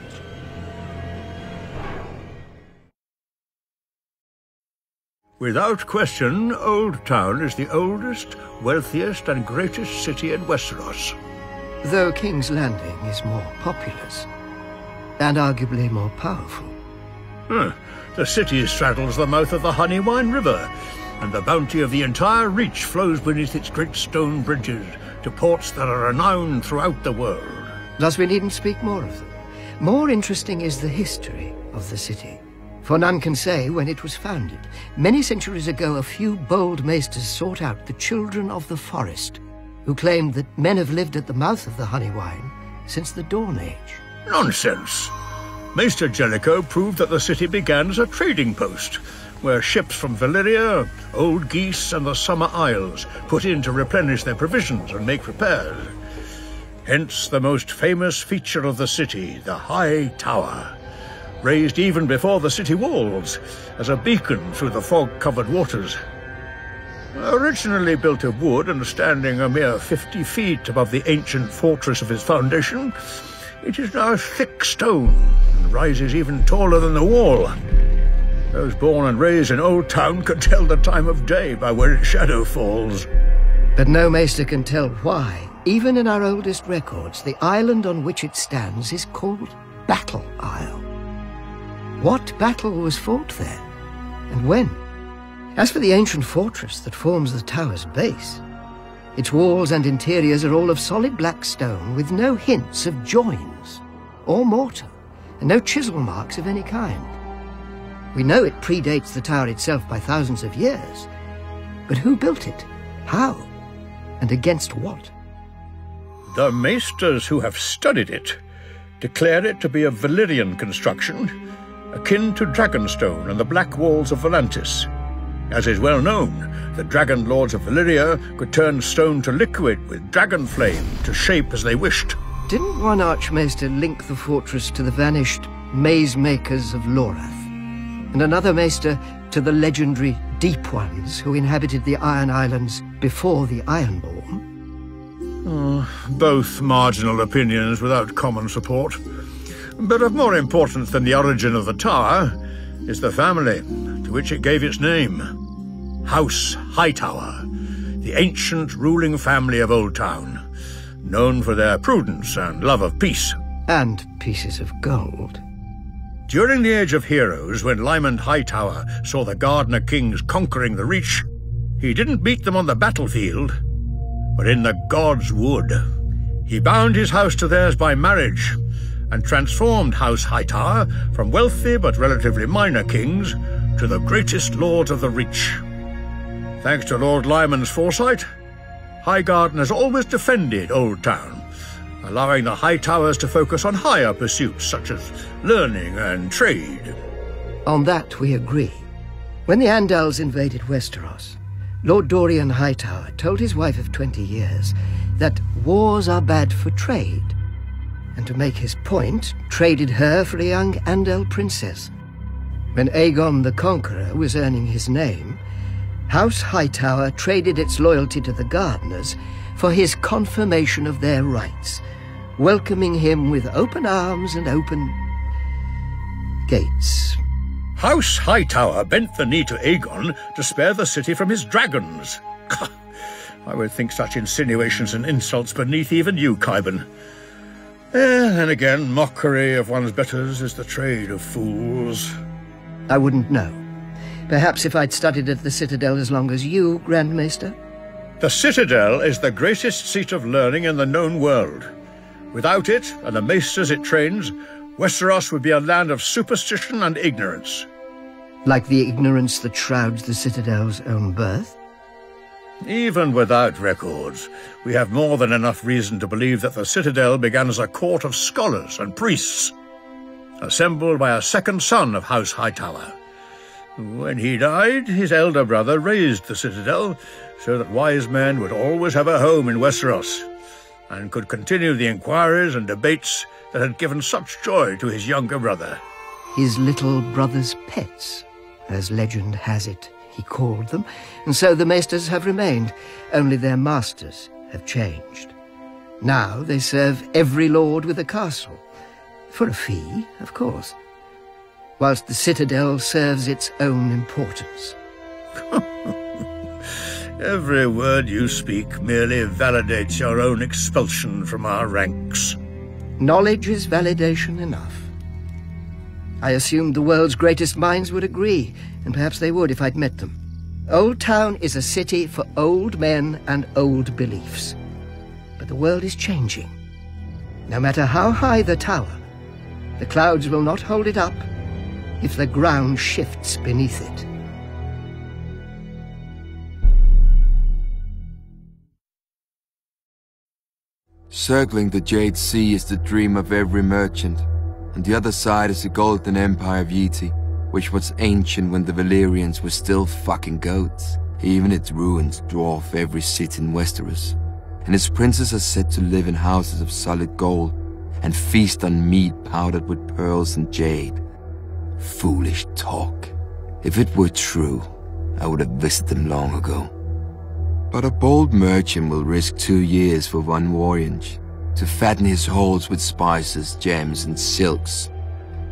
Without question, Old Town is the oldest, wealthiest, and greatest city in Westeros. Though King's Landing is more populous, and arguably more powerful. The city straddles the mouth of the Honeywine River, and the bounty of the entire Reach flows beneath its great stone bridges to ports that are renowned throughout the world. Thus we needn't speak more of them. More interesting is the history of the city. For none can say when it was founded. Many centuries ago, a few bold maesters sought out the children of the forest, who claimed that men have lived at the mouth of the Honeywine since the Dawn Age. Nonsense! Maester Jellicoe proved that the city began as a trading post, where ships from Valyria, Old Geese, and the Summer Isles put in to replenish their provisions and make repairs. Hence the most famous feature of the city, the High Tower, raised even before the city walls, as a beacon through the fog-covered waters. Originally built of wood and standing a mere 50 feet above the ancient fortress of its foundation, it is now thick stone and rises even taller than the wall. Those born and raised in Old Town can tell the time of day by where its shadow falls. But no maester can tell why. Even in our oldest records, the island on which it stands is called Battle Isle. What battle was fought there, and when? As for the ancient fortress that forms the tower's base, its walls and interiors are all of solid black stone with no hints of joins or mortar, and no chisel marks of any kind. We know it predates the tower itself by thousands of years, but who built it? How? And against what? The maesters who have studied it declare it to be a Valyrian construction, akin to Dragonstone and the Black Walls of Volantis. As is well known, the Dragon Lords of Valyria could turn stone to liquid with dragon flame to shape as they wished. Didn't one Archmaester link the fortress to the vanished maze makers of Lorath, and another maester to the legendary Deep Ones who inhabited the Iron Islands before the Ironborn? Both marginal opinions without common support. But of more importance than the origin of the tower is the family to which it gave its name. House Hightower, the ancient ruling family of Old Town, known for their prudence and love of peace. And pieces of gold. During the Age of Heroes, when Lymond Hightower saw the Gardener Kings conquering the Reach, he didn't beat them on the battlefield, but in the God's Wood. He bound his house to theirs by marriage, and transformed House Hightower from wealthy but relatively minor kings to the greatest lords of the Reach. Thanks to Lord Lymond's foresight, Highgarden has always defended Old Town, allowing the Hightowers to focus on higher pursuits such as learning and trade. On that we agree. When the Andals invaded Westeros, Lord Dorian Hightower told his wife of 20 years that wars are bad for trade, and to make his point, traded her for a young Andal princess. When Aegon the Conqueror was earning his name, House Hightower traded its loyalty to the Gardeners for his confirmation of their rights, welcoming him with open arms and open gates. House Hightower bent the knee to Aegon to spare the city from his dragons. I would think such insinuations and insults beneath even you, Qyburn. And again, mockery of one's betters is the trade of fools. I wouldn't know. Perhaps if I'd studied at the Citadel as long as you, Grand Maester? The Citadel is the greatest seat of learning in the known world. Without it, and the maesters it trains, Westeros would be a land of superstition and ignorance. Like the ignorance that shrouds the Citadel's own birth? Even without records, we have more than enough reason to believe that the Citadel began as a court of scholars and priests, assembled by a second son of House Hightower. When he died, his elder brother raised the Citadel so that wise men would always have a home in Westeros, and could continue the inquiries and debates that had given such joy to his younger brother. His little brother's pets, as legend has it, he called them, and so the maesters have remained, only their masters have changed. Now they serve every lord with a castle, for a fee, of course, whilst the Citadel serves its own importance. Every word you speak merely validates your own expulsion from our ranks. Knowledge is validation enough. I assumed the world's greatest minds would agree, and perhaps they would if I'd met them. Old Town is a city for old men and old beliefs. But the world is changing. No matter how high the tower, the clouds will not hold it up if the ground shifts beneath it. Circling the Jade Sea is the dream of every merchant, and the other side is the golden empire of Yeti, which was ancient when the Valyrians were still fucking goats. Even its ruins dwarf every city in Westeros, and its princes are said to live in houses of solid gold and feast on meat powdered with pearls and jade. Foolish talk. If it were true, I would have visited them long ago. But a bold merchant will risk 2 years for one voyage, to fatten his holds with spices, gems, and silks,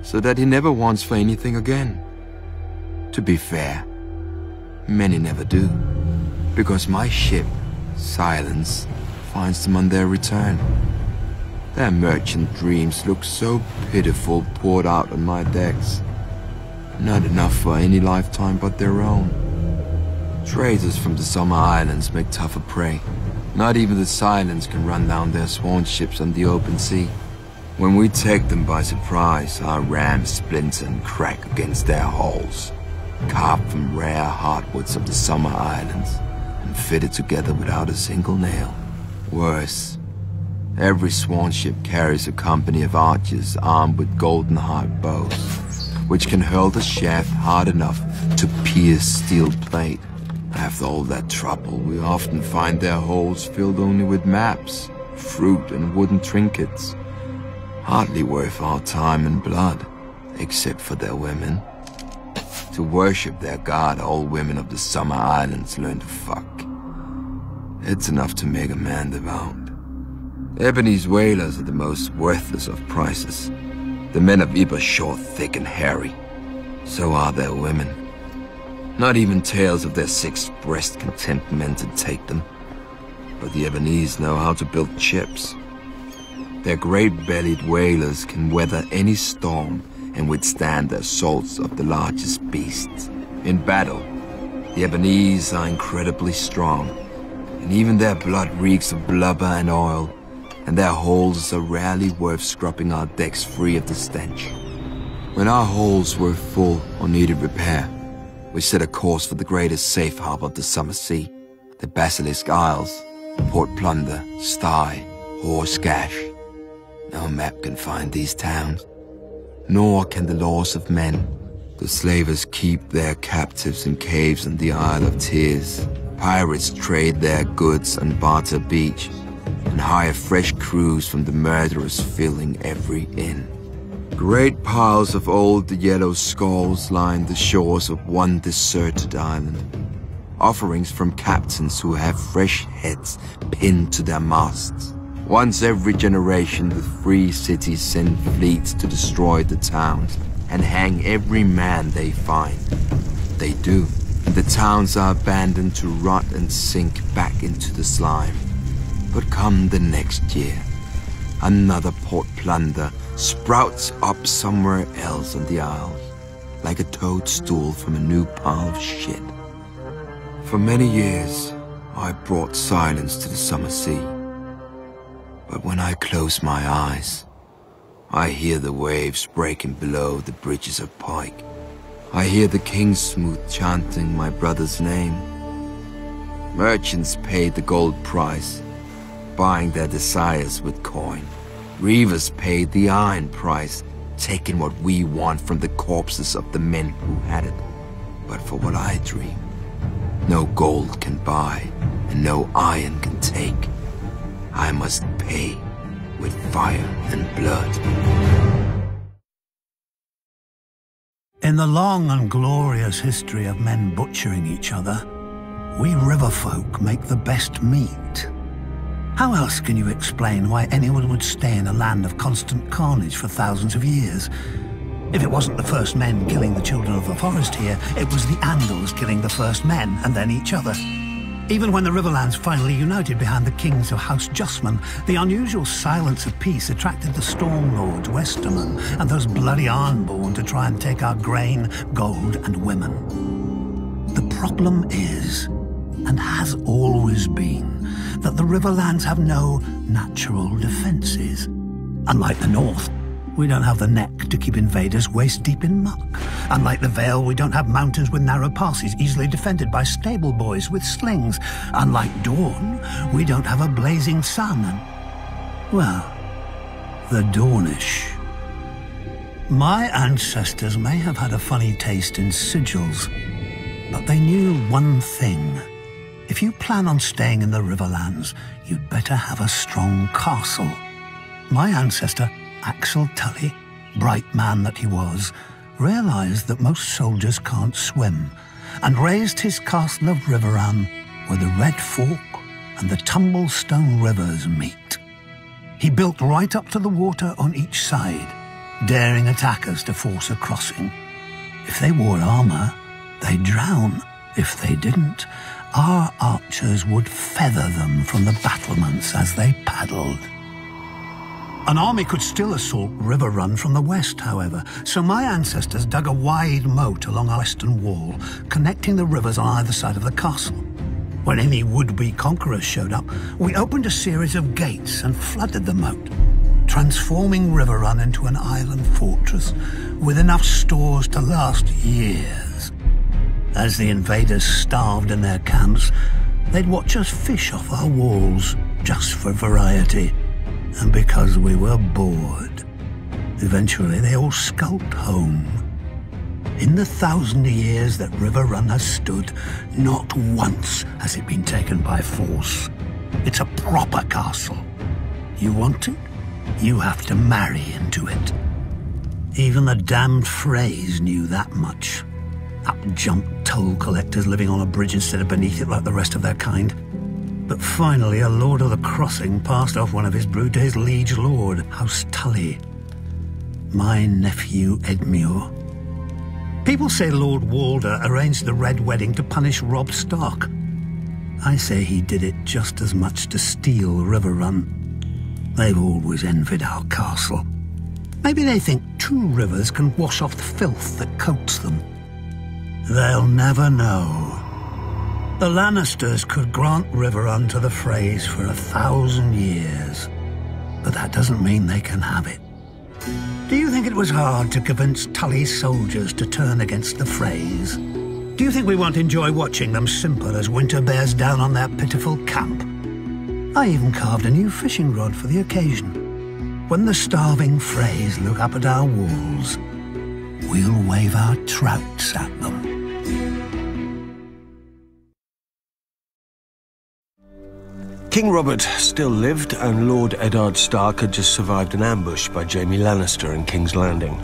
so that he never wants for anything again. To be fair, many never do, because my ship, Silence, finds them on their return. Their merchant dreams look so pitiful poured out on my decks. Not enough for any lifetime but their own. Traders from the Summer Islands make tougher prey. Not even the Silence can run down their sworn ships on the open sea. When we take them by surprise, our rams splinter and crack against their hulls, carved from rare hardwoods of the Summer Islands, and fitted together without a single nail. Worse, every swan ship carries a company of archers armed with golden-heart bows, which can hurl the shaft hard enough to pierce steel plate. After all that trouble, we often find their holds filled only with maps, fruit, and wooden trinkets. Hardly worth our time and blood, except for their women. To worship their god, all women of the Summer Islands learn to fuck. It's enough to make a man devout. Ebony's whalers are the most worthless of prices. The men of Ibb are short, thick, and hairy. So are their women. Not even tales of their six breast can tempt men to take them. But the Ebonese know how to build ships. Their great-bellied whalers can weather any storm and withstand the assaults of the largest beasts. In battle, the Ebonese are incredibly strong, and even their blood reeks of blubber and oil, and their holds are rarely worth scrubbing our decks free of the stench. When our holds were full or needed repair, we set a course for the greatest safe harbor of the Summer Sea, the Basilisk Isles, Port Plunder, Stye, Horse Gash. No map can find these towns, nor can the laws of men. The slavers keep their captives in caves on the Isle of Tears. Pirates trade their goods on Barter Beach, and hire fresh crews from the murderers filling every inn. Great piles of old yellow skulls line the shores of one deserted island. Offerings from captains who have fresh heads pinned to their masts. Once every generation, the free cities send fleets to destroy the towns and hang every man they find. They do, and the towns are abandoned to rot and sink back into the slime. But come the next year, another Port Plunder sprouts up somewhere else on the Isles, like a toadstool from a new pile of shit. For many years, I brought silence to the Summer Sea. But when I close my eyes, I hear the waves breaking below the bridges of Pike. I hear the Kingsmouth chanting my brother's name. Merchants paid the gold price, buying their desires with coin. Reavers paid the iron price, taking what we want from the corpses of the men who had it. But for what I dream, no gold can buy, and no iron can take. I must pay with fire and blood. In the long and glorious history of men butchering each other, we riverfolk make the best meat. How else can you explain why anyone would stay in a land of constant carnage for thousands of years? If it wasn't the first men killing the children of the forest here, it was the Andals killing the first men and then each other. Even when the Riverlands finally united behind the kings of House Justman, the unusual silence of peace attracted the Stormlords, Westermen, and those bloody Ironborn to try and take our grain, gold, and women. The problem is, and has always been, that the Riverlands have no natural defences. Unlike the North, we don't have the neck to keep invaders waist-deep in muck. Unlike the Vale, we don't have mountains with narrow passes easily defended by stable boys with slings. Unlike Dawn, we don't have a blazing sun and, well, the Dornish. My ancestors may have had a funny taste in sigils, but they knew one thing. If you plan on staying in the Riverlands, you'd better have a strong castle. My ancestor, Axel Tully, bright man that he was, realized that most soldiers can't swim, and raised his castle of Riverrun, where the Red Fork and the Tumblestone rivers meet. He built right up to the water on each side, daring attackers to force a crossing. If they wore armor, they'd drown. If they didn't, our archers would feather them from the battlements as they paddled. An army could still assault Riverrun from the west, however, so my ancestors dug a wide moat along our western wall, connecting the rivers on either side of the castle. When any would-be conquerors showed up, we opened a series of gates and flooded the moat. transforming Riverrun into an island fortress with enough stores to last years. As the invaders starved in their camps, they'd watch us fish off our walls, just for variety, and because we were bored. Eventually, they all skulked home. In the 1,000 years that Riverrun has stood, not once has it been taken by force. It's a proper castle. You want it? You have to marry into it. Even the damned Freys knew that much. Up-jump toll collectors living on a bridge instead of beneath it like the rest of their kind. But finally, a Lord of the Crossing passed off one of his brood to his liege lord, House Tully. My nephew Edmure. People say Lord Walder arranged the Red Wedding to punish Robb Stark. I say he did it just as much to steal Riverrun. They've always envied our castle. Maybe they think 2 rivers can wash off the filth that coats them. They'll never know. The Lannisters could grant Riverrun to the Freys for 1,000 years, but that doesn't mean they can have it. Do you think it was hard to convince Tully's soldiers to turn against the Freys? Do you think we won't enjoy watching them simper as winter bears down on their pitiful camp? I even carved a new fishing rod for the occasion. When the starving Freys look up at our walls, we'll wave our trouts at them. King Robert still lived, and Lord Eddard Stark had just survived an ambush by Jaime Lannister in King's Landing.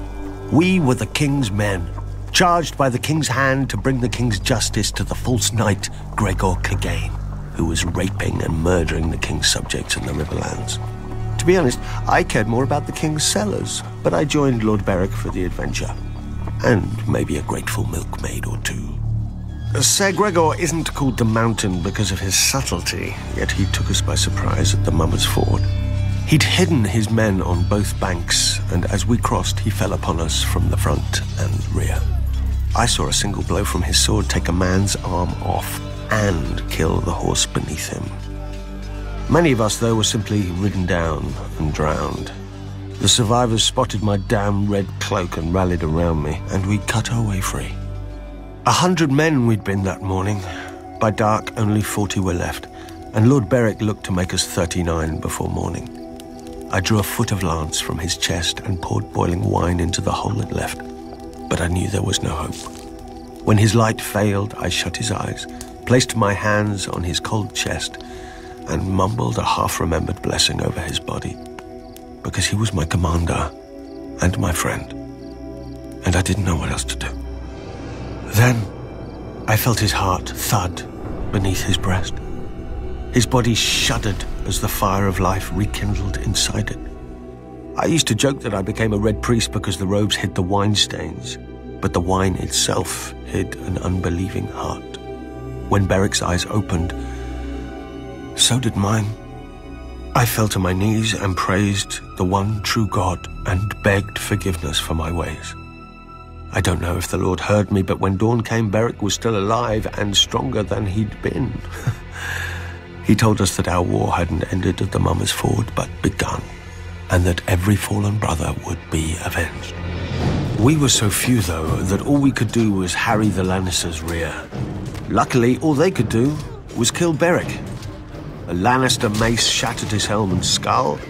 We were the King's men, charged by the King's hand to bring the King's justice to the false knight Gregor Clegane, who was raping and murdering the King's subjects in the Riverlands. To be honest, I cared more about the King's cellars, but I joined Lord Beric for the adventure. And maybe a grateful milkmaid or two. Ser Gregor isn't called the Mountain because of his subtlety, yet he took us by surprise at the Mummer's Ford. He'd hidden his men on both banks, and as we crossed, he fell upon us from the front and rear. I saw a single blow from his sword take a man's arm off and kill the horse beneath him. Many of us, though, were simply ridden down and drowned. The survivors spotted my damn red cloak and rallied around me, and we cut our way free. 100 men we'd been that morning. By dark, only 40 were left, and Lord Beric looked to make us 39 before morning. I drew a foot of lance from his chest and poured boiling wine into the hole it left, but I knew there was no hope. When his light failed, I shut his eyes, placed my hands on his cold chest, and mumbled a half-remembered blessing over his body, because he was my commander and my friend, and I didn't know what else to do. Then, I felt his heart thud beneath his breast. His body shuddered as the fire of life rekindled inside it. I used to joke that I became a red priest because the robes hid the wine stains, but the wine itself hid an unbelieving heart. When Beric's eyes opened, so did mine. I fell to my knees and praised the one true God and begged forgiveness for my ways. I don't know if the Lord heard me, but when dawn came, Beric was still alive and stronger than he'd been. He told us that our war hadn't ended at the Mummer's Ford, but begun, and that every fallen brother would be avenged. We were so few, though, that all we could do was harry the Lannisters' rear. Luckily, all they could do was kill Beric. A Lannister mace shattered his helm and skull.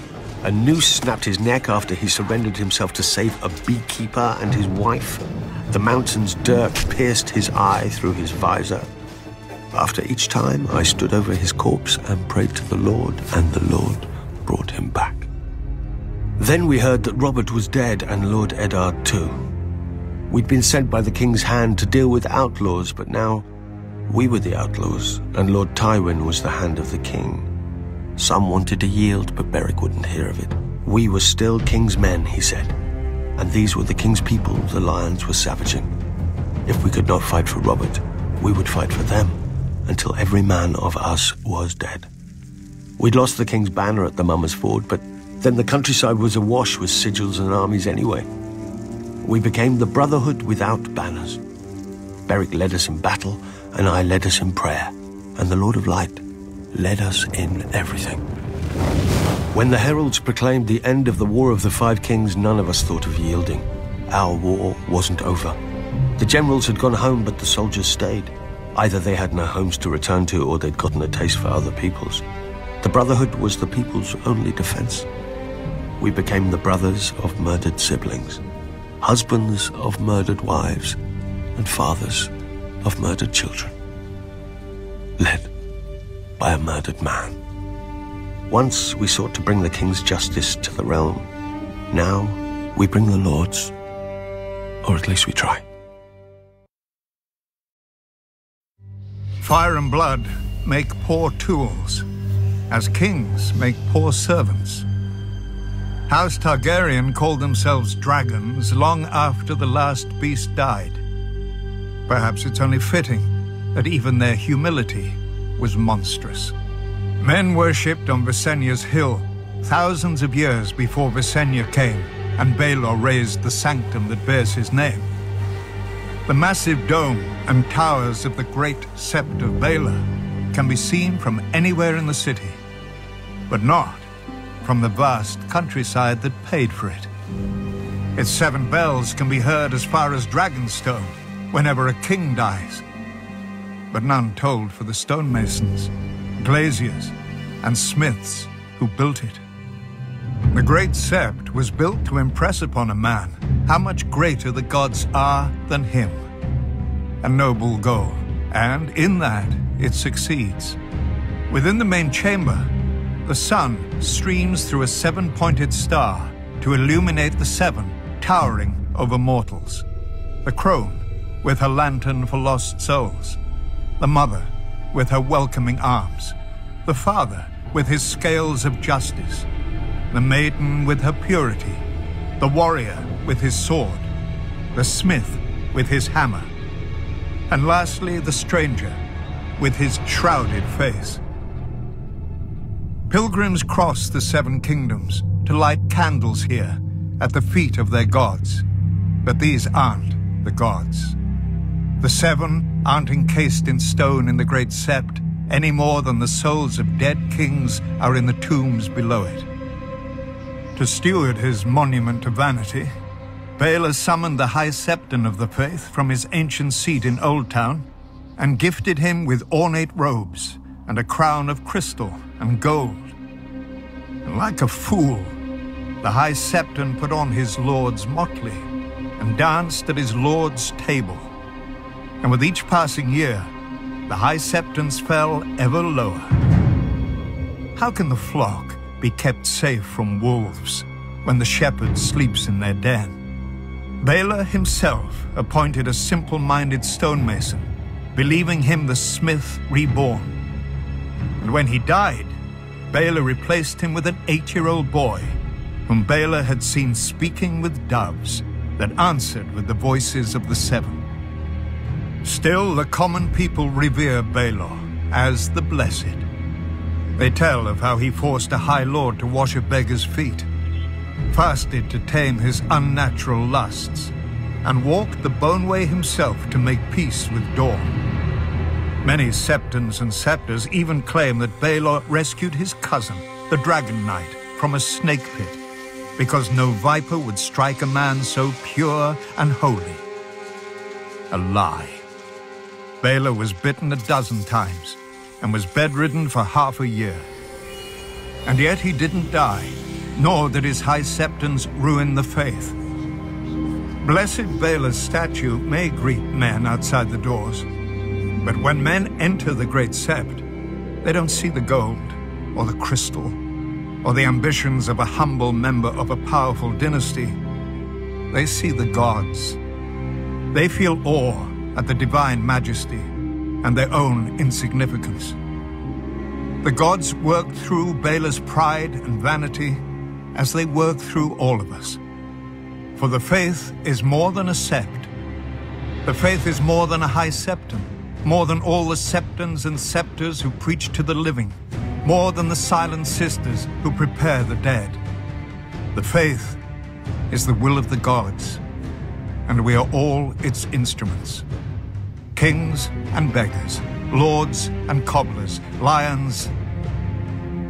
A noose snapped his neck after he surrendered himself to save a beekeeper and his wife. The Mountain's dirk pierced his eye through his visor. After each time, I stood over his corpse and prayed to the Lord, and the Lord brought him back. Then we heard that Robert was dead, and Lord Eddard too. We'd been sent by the King's hand to deal with outlaws, but now we were the outlaws, and Lord Tywin was the hand of the King. Some wanted to yield, but Beric wouldn't hear of it. We were still King's men, he said, and these were the King's people the lions were savaging. If we could not fight for Robert, we would fight for them, until every man of us was dead. We'd lost the King's banner at the Mummer's Ford, but then the countryside was awash with sigils and armies anyway. We became the Brotherhood without banners. Beric led us in battle, and I led us in prayer, and the Lord of Light led us in everything. When the heralds proclaimed the end of the War of the Five Kings, none of us thought of yielding. Our war wasn't over. The generals had gone home, but the soldiers stayed. Either they had no homes to return to, or they'd gotten a taste for other peoples. The Brotherhood was the people's only defense. We became the brothers of murdered siblings, husbands of murdered wives, and fathers of murdered children, led by a murdered man. Once we sought to bring the king's justice to the realm. Now we bring the Lord's, or at least we try. Fire and blood make poor tools, as kings make poor servants. House Targaryen called themselves dragons long after the last beast died. Perhaps it's only fitting that even their humility was monstrous. Men worshipped on Visenya's hill thousands of years before Visenya came and Baelor raised the sanctum that bears his name. The massive dome and towers of the great Sept of Baelor can be seen from anywhere in the city, but not from the vast countryside that paid for it. Its 7 bells can be heard as far as Dragonstone whenever a king dies, but none tolled for the stonemasons, glaziers, and smiths who built it. The Great Sept was built to impress upon a man how much greater the gods are than him. A noble goal, and in that it succeeds. Within the main chamber, the sun streams through a 7-pointed star to illuminate the 7 towering over mortals. The crone with her lantern for lost souls, the mother with her welcoming arms, the father with his scales of justice, the maiden with her purity, the warrior with his sword, the smith with his hammer, and lastly the stranger with his shrouded face. Pilgrims cross the 7 kingdoms to light candles here at the feet of their gods, but these aren't the gods. The 7 aren't encased in stone in the Great Sept any more than the souls of dead kings are in the tombs below it. To steward his monument to vanity, Baelor summoned the High Septon of the Faith from his ancient seat in Old Town and gifted him with ornate robes and a crown of crystal and gold. And like a fool, the High Septon put on his lord's motley and danced at his lord's table. And with each passing year, the High Septons fell ever lower. How can the flock be kept safe from wolves when the shepherd sleeps in their den? Baelor himself appointed a simple-minded stonemason, believing him the smith reborn. And when he died, Baelor replaced him with an 8-year-old boy, whom Baelor had seen speaking with doves that answered with the voices of the 7. Still, the common people revere Baelor as the Blessed. They tell of how he forced a High Lord to wash a beggar's feet, fasted to tame his unnatural lusts, and walked the bone way himself to make peace with dawn. Many Septons and Septors even claim that Baelor rescued his cousin, the Dragon Knight, from a snake pit, because no viper would strike a man so pure and holy. A lie. Baelor was bitten 12 times and was bedridden for half a year. And yet he didn't die, nor did his High Septons ruin the faith. Blessed Baelor's statue may greet men outside the doors, but when men enter the Great Sept, they don't see the gold or the crystal or the ambitions of a humble member of a powerful dynasty. They see the gods. They feel awe at the divine majesty and their own insignificance. The gods work through Baelor's pride and vanity as they work through all of us. For the faith is more than a sept. The faith is more than a High Septon, more than all the Septons and Septors who preach to the living, more than the silent sisters who prepare the dead. The faith is the will of the gods, and we are all its instruments. Kings and beggars, lords and cobblers, lions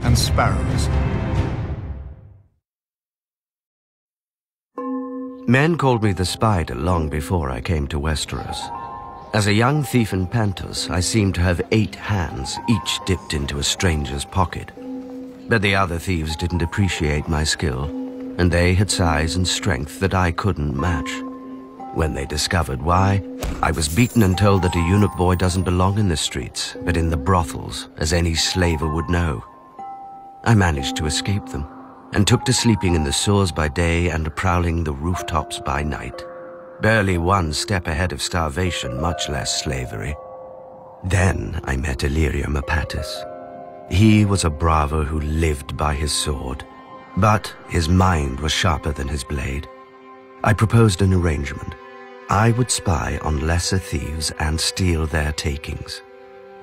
and sparrows. Men called me the Spider long before I came to Westeros. As a young thief in Pentos, I seemed to have 8 hands, each dipped into a stranger's pocket. But the other thieves didn't appreciate my skill, and they had size and strength that I couldn't match. When they discovered why, I was beaten and told that a eunuch boy doesn't belong in the streets, but in the brothels, as any slaver would know. I managed to escape them, and took to sleeping in the sewers by day and prowling the rooftops by night. Barely one step ahead of starvation, much less slavery. Then I met Illyrio Mopatis. He was a bravo who lived by his sword, but his mind was sharper than his blade. I proposed an arrangement. I would spy on lesser thieves and steal their takings.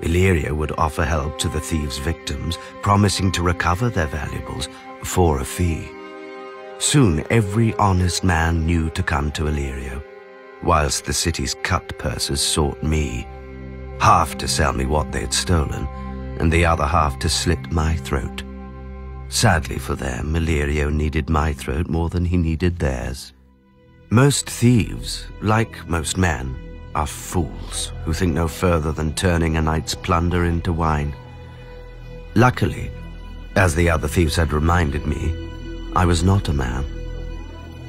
Illyrio would offer help to the thieves' victims, promising to recover their valuables for a fee. Soon every honest man knew to come to Illyrio, whilst the city's cut purses sought me, half to sell me what they had stolen, and the other half to slit my throat. Sadly for them, Illyrio needed my throat more than he needed theirs. Most thieves, like most men, are fools who think no further than turning a night's plunder into wine. Luckily, as the other thieves had reminded me, I was not a man.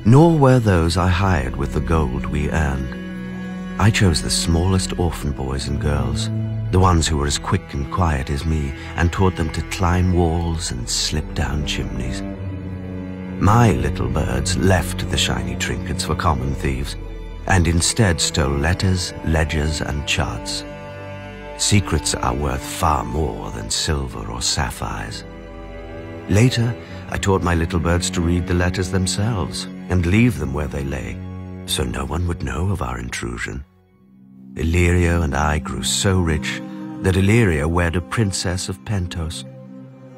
Nor were those I hired with the gold we earned. I chose the smallest orphan boys and girls, the ones who were as quick and quiet as me, and taught them to climb walls and slip down chimneys. My little birds left the shiny trinkets for common thieves, and instead stole letters, ledgers, and charts. Secrets are worth far more than silver or sapphires. Later, I taught my little birds to read the letters themselves and leave them where they lay, so no one would know of our intrusion. Illyrio and I grew so rich that Illyrio wed a princess of Pentos,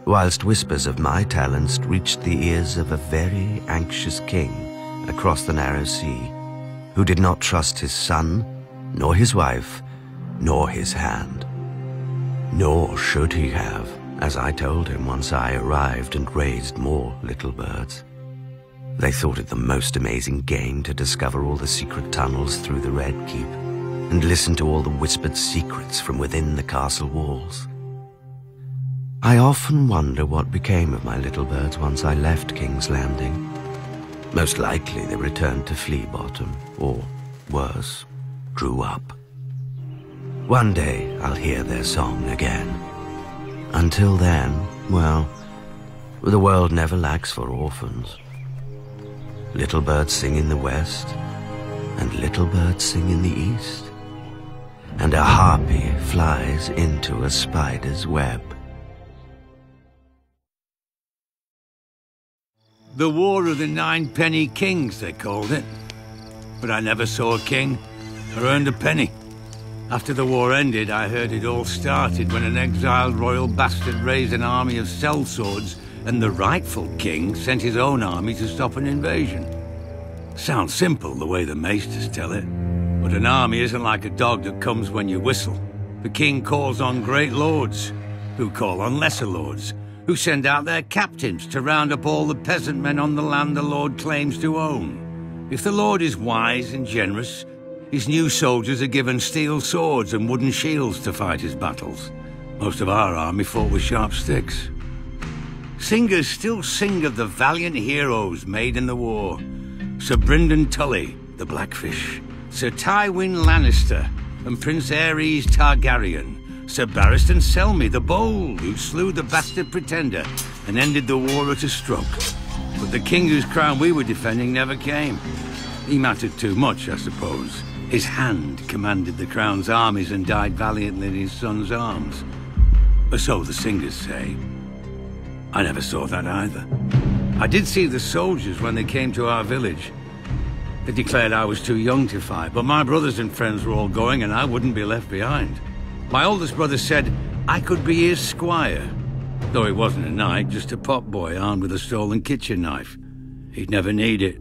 whilst whispers of my talents reached the ears of a very anxious king across the narrow sea, who did not trust his son, nor his wife, nor his hand. Nor should he have, as I told him once I arrived and raised more little birds. They thought it the most amazing game to discover all the secret tunnels through the Red Keep, and listen to all the whispered secrets from within the castle walls. I often wonder what became of my little birds once I left King's Landing. Most likely they returned to Flea Bottom, or worse, grew up. One day I'll hear their song again. Until then, well, the world never lacks for orphans. Little birds sing in the west, and little birds sing in the east, and a harpy flies into a spider's web. The War of the Nine-Penny Kings, they called it. But I never saw a king or earned a penny. After the war ended, I heard it all started when an exiled royal bastard raised an army of sellswords, and the rightful king sent his own army to stop an invasion. Sounds simple the way the maesters tell it, but an army isn't like a dog that comes when you whistle. The king calls on great lords, who call on lesser lords, who send out their captains to round up all the peasant men on the land the lord claims to own. If the lord is wise and generous, his new soldiers are given steel swords and wooden shields to fight his battles. Most of our army fought with sharp sticks. Singers still sing of the valiant heroes made in the war. Sir Brynden Tully, the Blackfish, Sir Tywin Lannister, and Prince Aerys Targaryen, Sir Barristan Selmy the Bold, who slew the bastard Pretender and ended the war at a stroke. But the king whose crown we were defending never came. He mattered too much, I suppose. His hand commanded the crown's armies and died valiantly in his son's arms. Or so the singers say. I never saw that either. I did see the soldiers when they came to our village. They declared I was too young to fight, but my brothers and friends were all going and I wouldn't be left behind. My oldest brother said I could be his squire, though he wasn't a knight, just a potboy armed with a stolen kitchen knife. He'd never need it.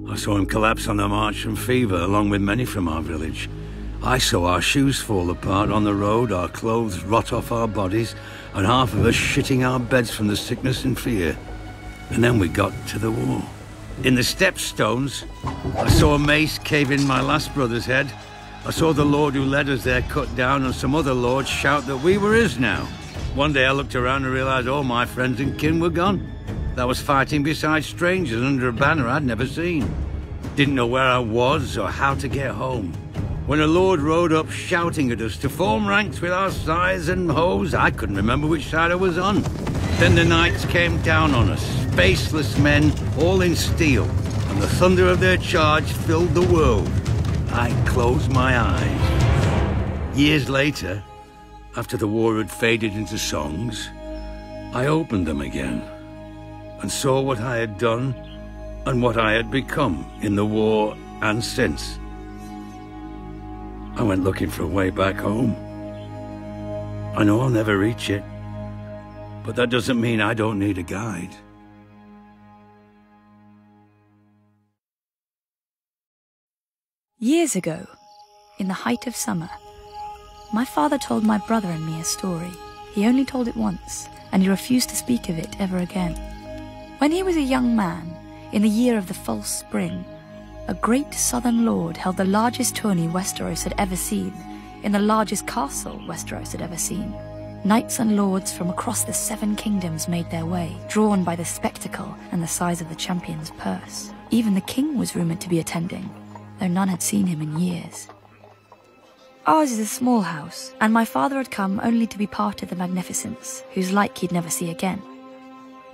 I saw him collapse on the march from fever, along with many from our village. I saw our shoes fall apart on the road, our clothes rot off our bodies, and half of us shitting our beds from the sickness and fear. And then we got to the war. In the stepstones, I saw a mace cave in my last brother's head. I saw the lord who led us there cut down and some other lords shout that we were his now. One day I looked around and realized all my friends and kin were gone. I was fighting beside strangers under a banner I'd never seen. Didn't know where I was or how to get home. When a lord rode up shouting at us to form ranks with our scythes and hoes, I couldn't remember which side I was on. Then the knights came down on us, faceless men, all in steel, and the thunder of their charge filled the world. I closed my eyes. Years later, after the war had faded into songs, I opened them again and saw what I had done and what I had become in the war and since. I went looking for a way back home. I know I'll never reach it, but that doesn't mean I don't need a guide. Years ago, in the height of summer, my father told my brother and me a story. He only told it once, and he refused to speak of it ever again. When he was a young man, in the year of the false spring, a great southern lord held the largest tourney Westeros had ever seen, in the largest castle Westeros had ever seen. Knights and lords from across the 7 kingdoms made their way, drawn by the spectacle and the size of the champion's purse. Even the king was rumoured to be attending, though none had seen him in years. Ours is a small house, and my father had come only to be part of the magnificence, whose like he'd never see again.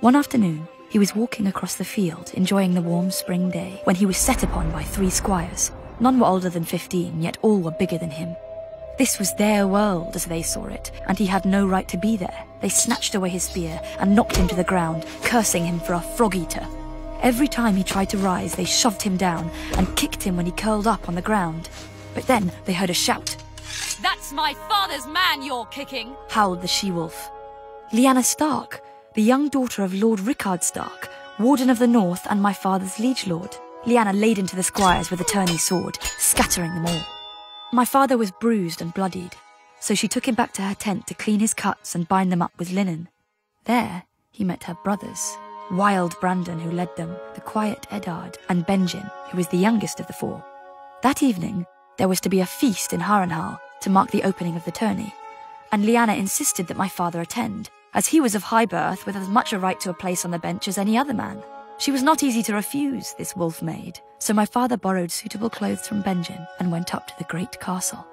One afternoon, he was walking across the field, enjoying the warm spring day, when he was set upon by 3 squires. None were older than 15, yet all were bigger than him. This was their world, as they saw it, and he had no right to be there. They snatched away his spear and knocked him to the ground, cursing him for a frog-eater. Every time he tried to rise, they shoved him down and kicked him when he curled up on the ground. But then they heard a shout. "That's my father's man you're kicking!" howled the she-wolf. Lyanna Stark, the young daughter of Lord Rickard Stark, Warden of the North and my father's liege lord. Lyanna laid into the squires with a tourney sword, scattering them all. My father was bruised and bloodied, so she took him back to her tent to clean his cuts and bind them up with linen. There, he met her brothers, Wild Brandon, who led them, the quiet Eddard, and Benjen, who was the youngest of the 4. That evening, there was to be a feast in Harrenhal to mark the opening of the tourney, and Lyanna insisted that my father attend, as he was of high birth with as much a right to a place on the bench as any other man. She was not easy to refuse, this wolf maid, so my father borrowed suitable clothes from Benjen and went up to the great castle.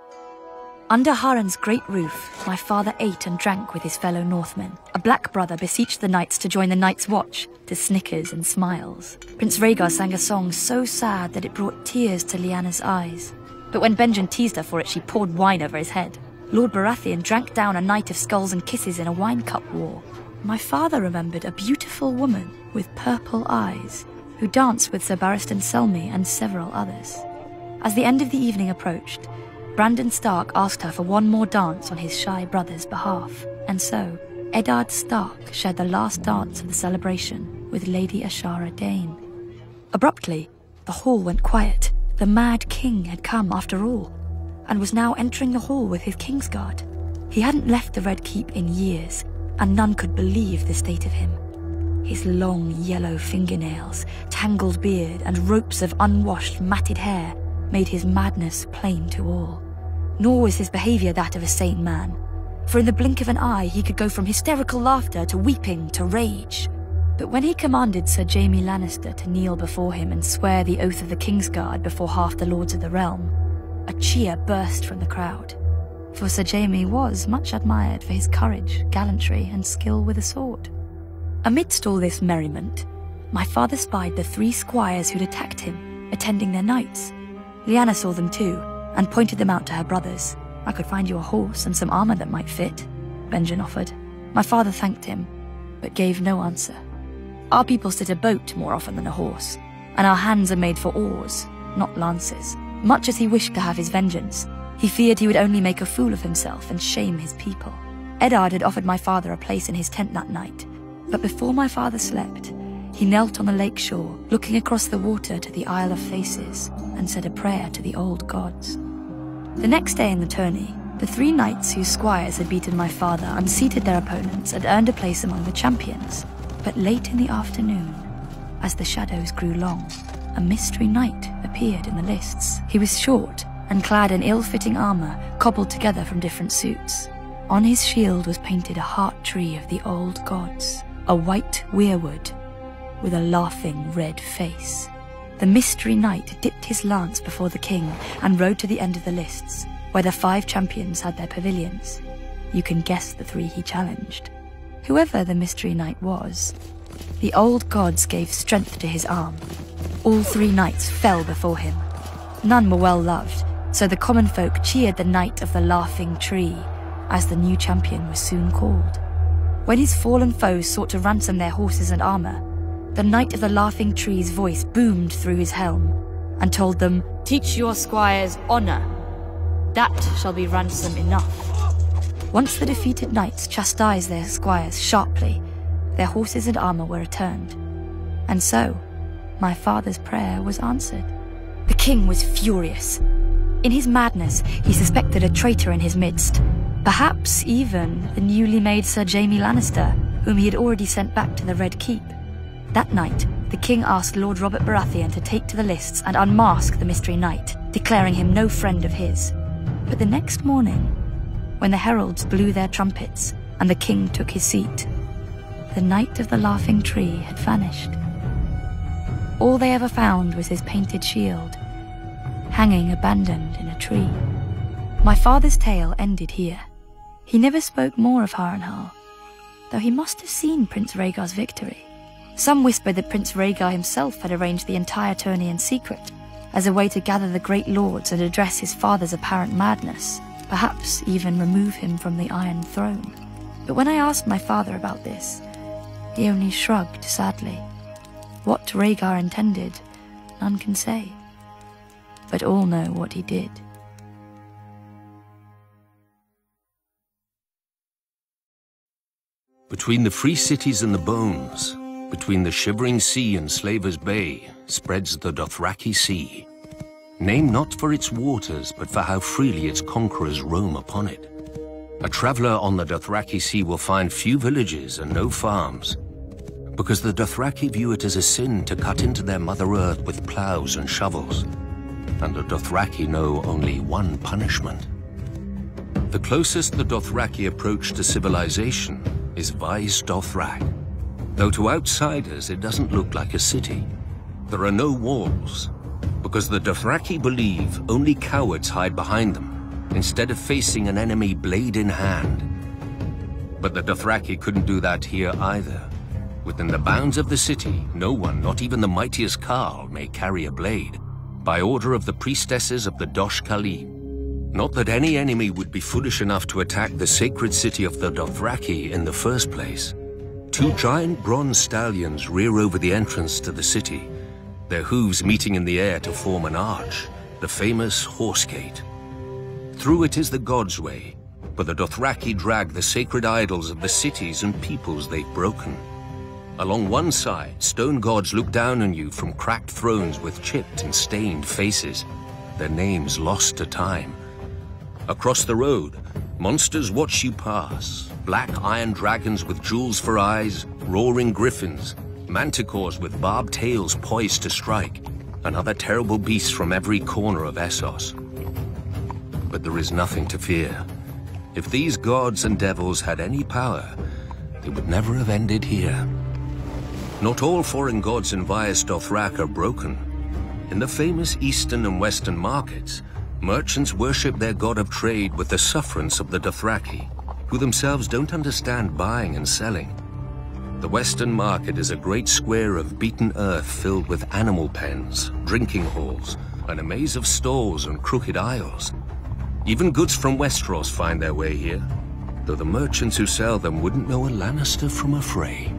Under Harren's great roof, my father ate and drank with his fellow Northmen. A black brother beseeched the knights to join the Night's Watch, to snickers and smiles. Prince Rhaegar sang a song so sad that it brought tears to Lyanna's eyes. But when Benjen teased her for it, she poured wine over his head. Lord Baratheon drank down a night of skulls and kisses in a wine cup war. My father remembered a beautiful woman with purple eyes, who danced with Sir Barristan Selmy and several others. As the end of the evening approached, Brandon Stark asked her for one more dance on his shy brother's behalf, and so Eddard Stark shared the last dance of the celebration with Lady Ashara Dane. Abruptly, the hall went quiet. The Mad King had come after all, and was now entering the hall with his Kingsguard. He hadn't left the Red Keep in years, and none could believe the state of him. His long yellow fingernails, tangled beard, and ropes of unwashed, matted hair made his madness plain to all. Nor was his behaviour that of a sane man, for in the blink of an eye he could go from hysterical laughter to weeping to rage. But when he commanded Sir Jaime Lannister to kneel before him and swear the oath of the Kingsguard before half the lords of the realm, a cheer burst from the crowd, for Sir Jaime was much admired for his courage, gallantry, and skill with a sword. Amidst all this merriment, my father spied the 3 squires who'd attacked him, attending their knights. Lyanna saw them too, and pointed them out to her brothers. "I could find you a horse and some armour that might fit," Benjen offered. My father thanked him, but gave no answer. Our people sit a boat more often than a horse, and our hands are made for oars, not lances. Much as he wished to have his vengeance, he feared he would only make a fool of himself and shame his people. Eddard had offered my father a place in his tent that night, but before my father slept, he knelt on the lake shore, looking across the water to the Isle of Faces, and said a prayer to the old gods. The next day in the tourney, the 3 knights whose squires had beaten my father unseated their opponents and earned a place among the champions. But late in the afternoon, As the shadows grew long, a mystery knight appeared in the lists. He was short and clad in ill-fitting armor cobbled together from different suits. On his shield was painted a heart tree of the old gods, a white weirwood with a laughing red face. The mystery knight dipped his lance before the king and rode to the end of the lists, where the 5 champions had their pavilions. You can guess the 3 he challenged. Whoever the mystery knight was, the old gods gave strength to his arm. All 3 knights fell before him. None were well loved, so the common folk cheered the Knight of the Laughing Tree, as the new champion was soon called. When his fallen foes sought to ransom their horses and armor, the Knight of the Laughing Tree's voice boomed through his helm and told them, "Teach your squires honor. That shall be ransom enough." Once the defeated knights chastised their squires sharply, their horses and armor were returned. And so, my father's prayer was answered. The king was furious. In his madness, he suspected a traitor in his midst. Perhaps even the newly made Sir Jaime Lannister, whom he had already sent back to the Red Keep. That night, the king asked Lord Robert Baratheon to take to the lists and unmask the mystery knight, declaring him no friend of his. But the next morning, when the heralds blew their trumpets and the king took his seat, the Knight of the Laughing Tree had vanished. All they ever found was his painted shield, hanging abandoned in a tree. My father's tale ended here. He never spoke more of Harrenhal, though he must have seen Prince Rhaegar's victory. Some whispered that Prince Rhaegar himself had arranged the entire tourney in secret, as a way to gather the great lords and address his father's apparent madness, perhaps even remove him from the Iron Throne. But when I asked my father about this, he only shrugged sadly. What Rhaegar intended, none can say, but all know what he did. Between the free cities and the bones, between the shivering sea and Slaver's Bay, spreads the Dothraki Sea. Named not for its waters, but for how freely its conquerors roam upon it. A traveler on the Dothraki Sea will find few villages and no farms, because the Dothraki view it as a sin to cut into their Mother Earth with plows and shovels, and the Dothraki know only one punishment. The closest the Dothraki approach to civilization is Vaes Dothrak. Though to outsiders it doesn't look like a city. There are no walls, because the Dothraki believe only cowards hide behind them, instead of facing an enemy blade in hand. But the Dothraki couldn't do that here either. Within the bounds of the city, no one, not even the mightiest Khal, may carry a blade, by order of the priestesses of the Dosh Khalim. Not that any enemy would be foolish enough to attack the sacred city of the Dothraki in the first place. 2 giant bronze stallions rear over the entrance to the city, their hooves meeting in the air to form an arch, the famous Horse Gate. Through it is the God's Way, but the Dothraki drag the sacred idols of the cities and peoples they've broken. Along one side, stone gods look down on you from cracked thrones with chipped and stained faces, their names lost to time. Across the road, monsters watch you pass, black iron dragons with jewels for eyes, roaring griffins, manticores with barbed tails poised to strike, and other terrible beasts from every corner of Essos. But there is nothing to fear. If these gods and devils had any power, they would never have ended here. Not all foreign gods in Vaes Dothrak are broken. In the famous eastern and western markets, merchants worship their god of trade with the sufferance of the Dothraki, who themselves don't understand buying and selling. The western market is a great square of beaten earth filled with animal pens, drinking halls, and a maze of stalls and crooked aisles. Even goods from Westeros find their way here, though the merchants who sell them wouldn't know a Lannister from a Frey.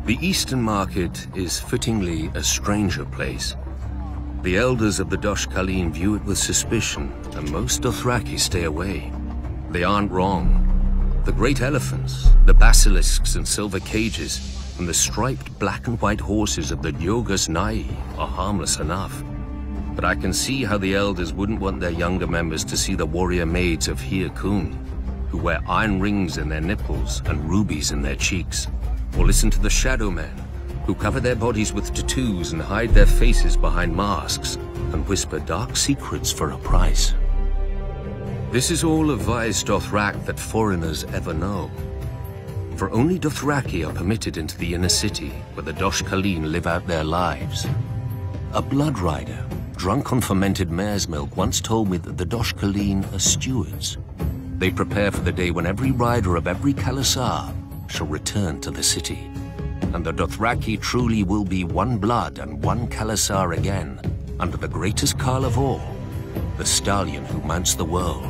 The eastern market is fittingly a stranger place. The elders of the Dosh Khalim view it with suspicion, and most Dothraki stay away. They aren't wrong. The great elephants, the basilisks and silver cages, and the striped black and white horses of the Diogus Nai are harmless enough. But I can see how the elders wouldn't want their younger members to see the warrior maids of Hir Kun, who wear iron rings in their nipples and rubies in their cheeks, or listen to the Shadow Men, who cover their bodies with tattoos and hide their faces behind masks and whisper dark secrets for a price. This is all of Vaes Dothrak that foreigners ever know. For only Dothraki are permitted into the inner city, where the Dosh Khaleen live out their lives. A blood rider, drunk on fermented mare's milk, once told me that the Dosh Khaleen are stewards. They prepare for the day when every rider of every Khalasar shall return to the city. And the Dothraki truly will be one blood and one Khalasar again, under the greatest Khal of all, the stallion who mounts the world.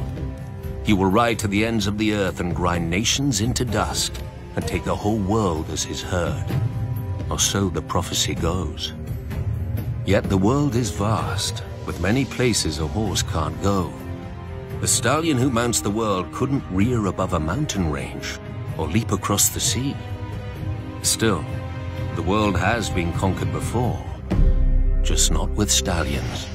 He will ride to the ends of the earth and grind nations into dust, and take the whole world as his herd. Or so the prophecy goes. Yet the world is vast, with many places a horse can't go. The stallion who mounts the world couldn't rear above a mountain range, or leap across the sea. Still, the world has been conquered before, just not with stallions.